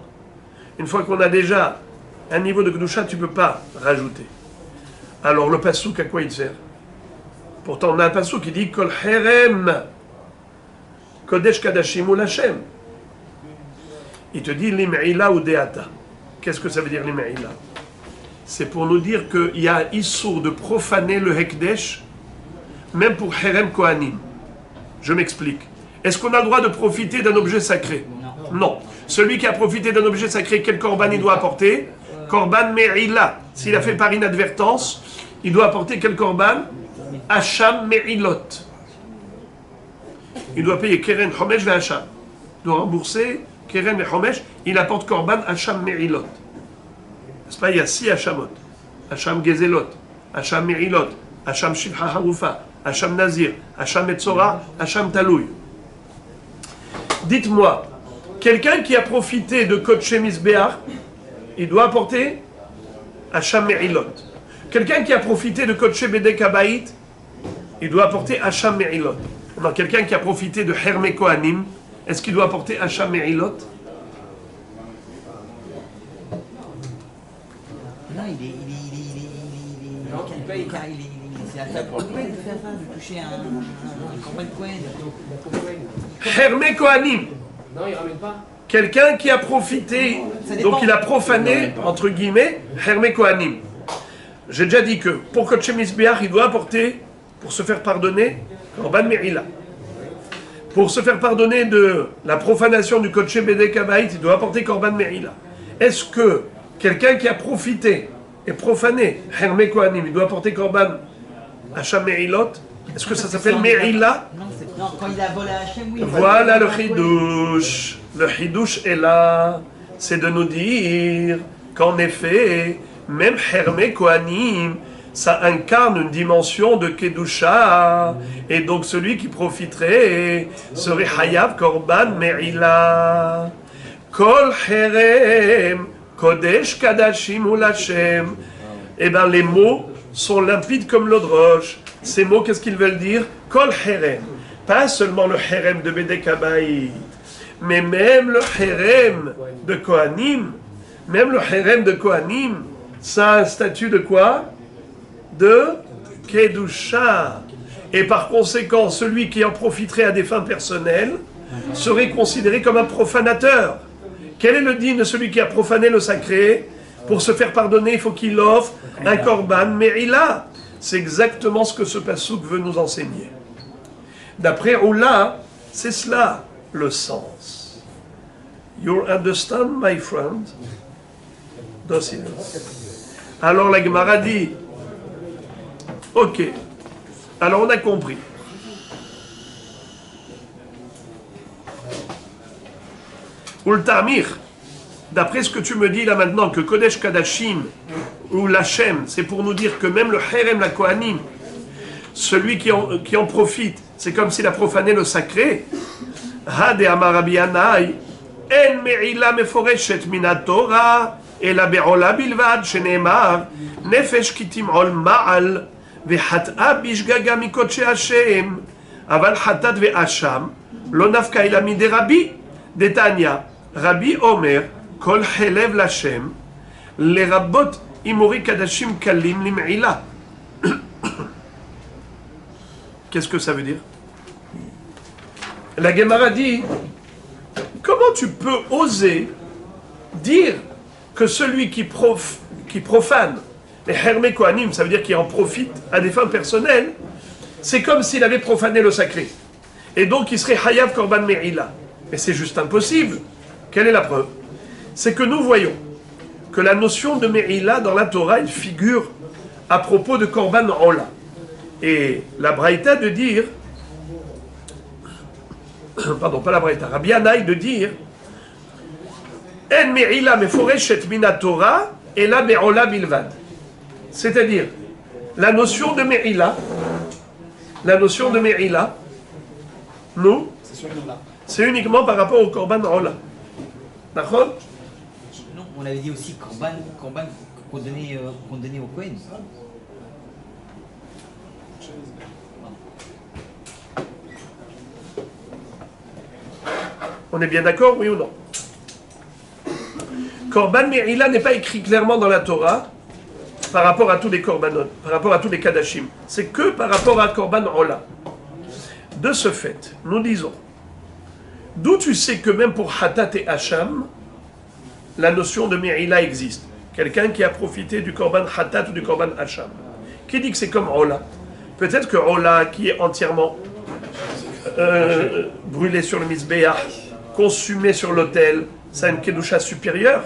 Une fois qu'on a déjà un niveau de Kedusha, tu ne peux pas rajouter. Alors le pasouk, à quoi il sert? Pourtant, on a un pasouk qui dit Kol Herem Kodesh Kadashim ou Lachem. Il te dit Lim'ila ou Deata. Qu'est-ce que ça veut dire Lim'ila? C'est pour nous dire qu'il y a un issour de profaner le Hekdesh, même pour Herem Kohanim. Je m'explique. Est-ce qu'on a le droit de profiter d'un objet sacré? Non. Celui qui a profité d'un objet sacré, quel korban il doit apporter? Korban Me'ila. S'il a fait par inadvertance, il doit apporter quel korban? Hacham Me'ilot. Il doit payer Keren Chomesh ve Hacham. Il doit rembourser Keren et Chomesh. Il apporte korban Hacham Me'ilot. N'est-ce pas? Il y a 6 Hachamot. Hacham Gezelot, Hacham Me'ilot, Hacham Shivha Harufa, Hacham Nazir, Hacham Metzora, Hacham Talouy. Dites-moi, quelqu'un qui a profité de Kodesh Mizbeach, il doit apporter Hacham Me'ilot. Quelqu'un qui a profité de Kodesh Bedek Habayit, il doit apporter Hacham Me'ilot. Alors, quelqu'un qui a profité de Hermé Kohanim, est-ce qu'il doit apporter Hacham Me'ilot? Non, c'est à ta pour le Kohen de faire ça, de toucher un corban Kohen. Hermé Kohanim. Non, il ramène pas. Quelqu'un qui a profité, donc il a profané, entre guillemets, Hermé Kohanim. J'ai déjà dit que pour Kodesh Mizbeach, il doit apporter, pour se faire pardonner, Korban Me'ila. Pour se faire pardonner de la profanation du Kodesh Bedek Habayit, il doit apporter Korban Me'ila. Est-ce que quelqu'un qui a profité et profané Hermé Kohanim, il doit apporter Korban Hacham Me'ilot? Est-ce que ça s'appelle Me'ila? Non, quand il a volé à Hachem, oui. Voilà le Hidouche. Le Hidouche est là. C'est de nous dire qu'en effet, même Hermé Kohanim, ça incarne une dimension de Kedusha. Et donc celui qui profiterait serait Hayav Korban Me'ila. Kol Herem Kodesh Kadashim ou Lachem. Eh bien, les mots sont limpides comme l'eau de roche. Ces mots, qu'est-ce qu'ils veulent dire? Kol Herem. Pas seulement le Herem de Bedek Habayit, mais même le Herem de Kohanim. Même le Herem de Kohanim, ça a un statut de quoi? De Kedusha. Et par conséquent, celui qui en profiterait à des fins personnelles serait considéré comme un profanateur. Quel est le digne de celui qui a profané le sacré? Pour se faire pardonner, il faut qu'il offre un korban me'ila. C'est exactement ce que ce pasouk veut nous enseigner. D'après Oula, c'est cela le sens. You understand, my friend? Alors la Gemara dit, ok, alors on a compris. Ultamir, d'après ce que tu me dis là maintenant, que Kodesh Kadashim ou Lachem, c'est pour nous dire que même le Herem, la Kohanim, celui qui en profite, c'est comme s'il a profané le sacré. Hade Amar Rabbi Yanai, En Me'ila Meforeshet Mina Torah, Ela Be'ola Bilvad, Sheneemar, Nefesh Kitim'ol Ma'al, Ve'hat'a Bishgaga Mikoche Hashem, Aval Hatat Ve'asham, Lo Nafka Ila Mide Rabbi, Detanya, Rabbi Omer, Kol Helev Lashem, Les Rabbot Imori Kadashim Kalim Lim'ila. Qu'est-ce que ça veut dire? La Gemara dit, comment tu peux oser dire que celui qui profane les Hermé Kohanim, ça veut dire qu'il en profite à des fins personnelles, c'est comme s'il avait profané le sacré. Et donc il serait Hayav Korban Me'ila. Mais c'est juste impossible. Quelle est la preuve? c'est que nous voyons que la notion de Me'ila dans la Torah, elle figure à propos de Korban Ola. Et la Braïta de dire, pardon, pas la Braïta, Rabbi Anaï de dire, En Me'ila meforeshet mina Torah, et la Be'ola bilvad. C'est-à-dire, la notion de Me'ila, nous, c'est uniquement par rapport au Korban Ola. D'accord? Non, on avait dit aussi Korban qu'on donnait au Kohen. On est bien d'accord, oui ou non? Korban Me'ila n'est pas écrit clairement dans la Torah par rapport à tous les Korbanot, par rapport à tous les Kadashim. C'est que par rapport à Korban Ola. De ce fait, nous disons, d'où tu sais que même pour Hatat et Hacham, la notion de Me'ila existe. Quelqu'un qui a profité du Korban Hatat ou du Korban Hacham. Qui dit que c'est comme Ola? Peut-être que Ola, qui est entièrement brûlé sur le Mizbeach, consumé sur l'autel, c'est une Kedusha supérieure.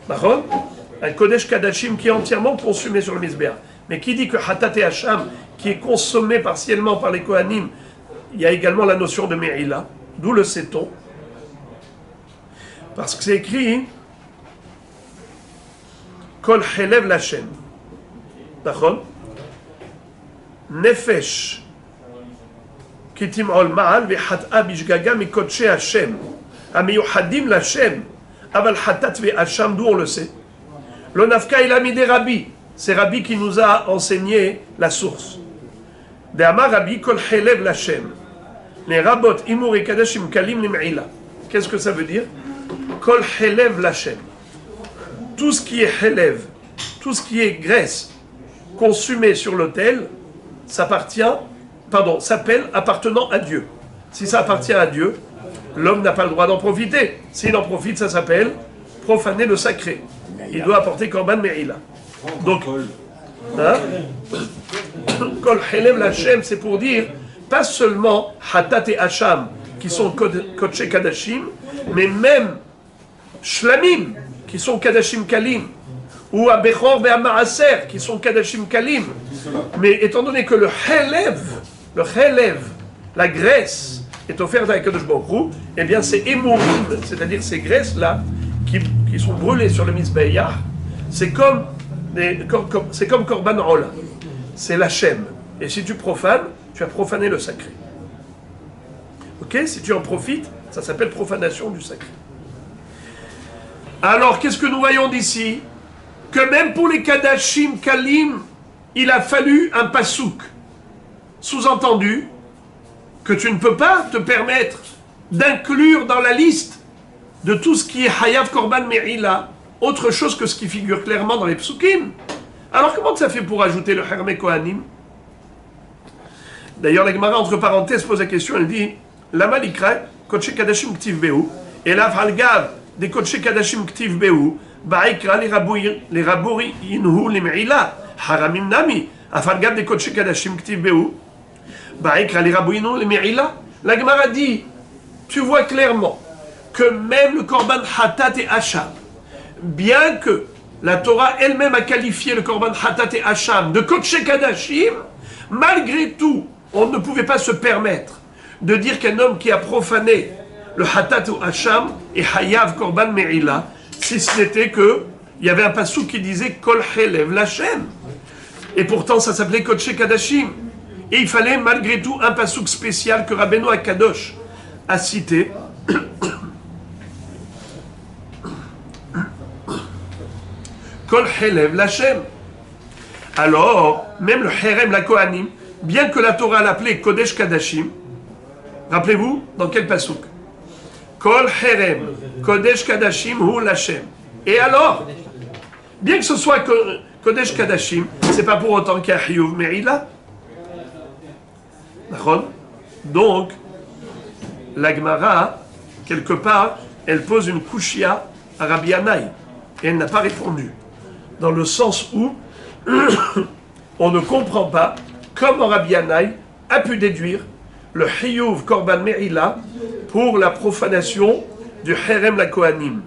D'accord? Un Kodesh Kadashim qui est entièrement consumé sur le Mizbeach. Mais qui dit que Hatat et Hacham, qui est consommé partiellement par les Kohanim, il y a également la notion de Me'ila. D'où le sait-on? Parce que c'est écrit Kol Chelev Lashem. D'accord? Nefesh Kitim Ol Ma'al Ve'hat'a Bishgaga Mikotche Hashem. Amiyuhadim Lashem. Aval Hatat Ve'Hacham, d'où on le sait? Le Nafka il a mis des rabbis. C'est Rabbi qui nous a enseigné la source. De Amar Rabbi Kol Chelev Lashem. Les rabot imur et kadashim kalim lim'ila. Qu'est-ce que ça veut dire? Kol chelev lachem. Tout ce qui est chelev, tout ce qui est graisse consumée sur l'autel, s'appelle appartenant à Dieu. Si ça appartient à Dieu, l'homme n'a pas le droit d'en profiter. S'il en profite, ça s'appelle profaner le sacré. Il doit apporter korban me'ila. Donc, Kol chelev lachem, c'est pour dire pas seulement Hatat et Hacham qui sont Kodesh Kadashim, mais même Shlamim qui sont Kadashim Kalim, ou Abechor et Maaser qui sont Kadashim Kalim. Mais étant donné que le Chelev, la graisse, est offerte à Kadosh Baruch Hu, eh bien c'est Emorim, c'est-à-dire ces graisses-là qui sont brûlées sur le Mizbeach, c'est comme Korban Ola, c'est l'Hachem. Et si tu profanes, tu as profané le sacré. Ok? Si tu en profites, ça s'appelle profanation du sacré. Alors, qu'est-ce que nous voyons d'ici? Que même pour les Kadashim Kalim, il a fallu un pasouk. Sous-entendu, que tu ne peux pas te permettre d'inclure dans la liste de tout ce qui est Hayav Korban Me'ila, autre chose que ce qui figure clairement dans les psukim. Alors, comment ça fait pour ajouter le Hermé Kohanim? D'ailleurs, la Gemara, entre parenthèses, pose la question, elle dit Lama likra Kodesh Kadashim Ktiv Behu, et la Valgav des Kodesh Kadashim Ktiv Behu, Ba'ikra les Rabori Inhu Lim'ila, Haramim Nami, Afalgav des Kodesh Kadashim Ktiv Behu, Ba'ikra les Rabori Inhu Lim'ila. La Gemara dit tu vois clairement que même le Korban Hatat et Hacham, bien que la Torah elle-même a qualifié le Korban Hatat et Hacham de Kodesh Kadashim, malgré tout, on ne pouvait pas se permettre de dire qu'un homme qui a profané le Hatat ou Hacham est Hayav Korban Me'ila, si ce n'était que il y avait un passou qui disait Kol Chelev Lachem. Et pourtant, ça s'appelait Kodesh Kadashim. Et il fallait malgré tout un passouk spécial que Rabbeinu Akadosh a cité. Kol Chelev Lachem. Alors, même le Herem la Kohanim, bien que la Torah l'appelait Kodesh Kadashim, rappelez-vous, dans quel pasouk? Kol Herem, Kodesh Kadashim hu Lachem. Et alors, bien que ce soit Kodesh Kadashim, c'est pas pour autant qu'il y a Hiyuv Me'ila. Donc, la Gemara, quelque part, elle pose une kushia à Rabbi Anaï. Et elle n'a pas répondu. Dans le sens où on ne comprend pas comment Rabbi Anaï a pu déduire le Hiyuv Korban Me'ila pour la profanation du Herem la Kohanim.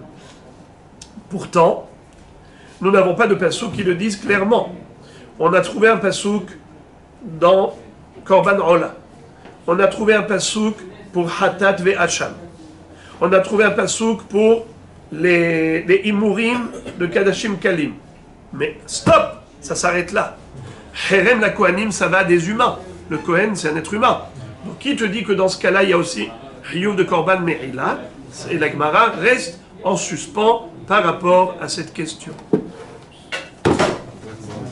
Pourtant, nous n'avons pas de pasouk qui le disent clairement. On a trouvé un pasouk dans Korban Ola. On a trouvé un pasouk pour Hatat ve'Hacham. On a trouvé un pasouk pour les Imurim de Kadashim Kalim. Mais stop, ça s'arrête là. Herem la Kohanim, ça va à des humains. Le Kohen, c'est un être humain. Donc qui te dit que dans ce cas-là, il y a aussi Hiyuv de Korban Me'ila? Et la Gemara reste en suspens par rapport à cette question.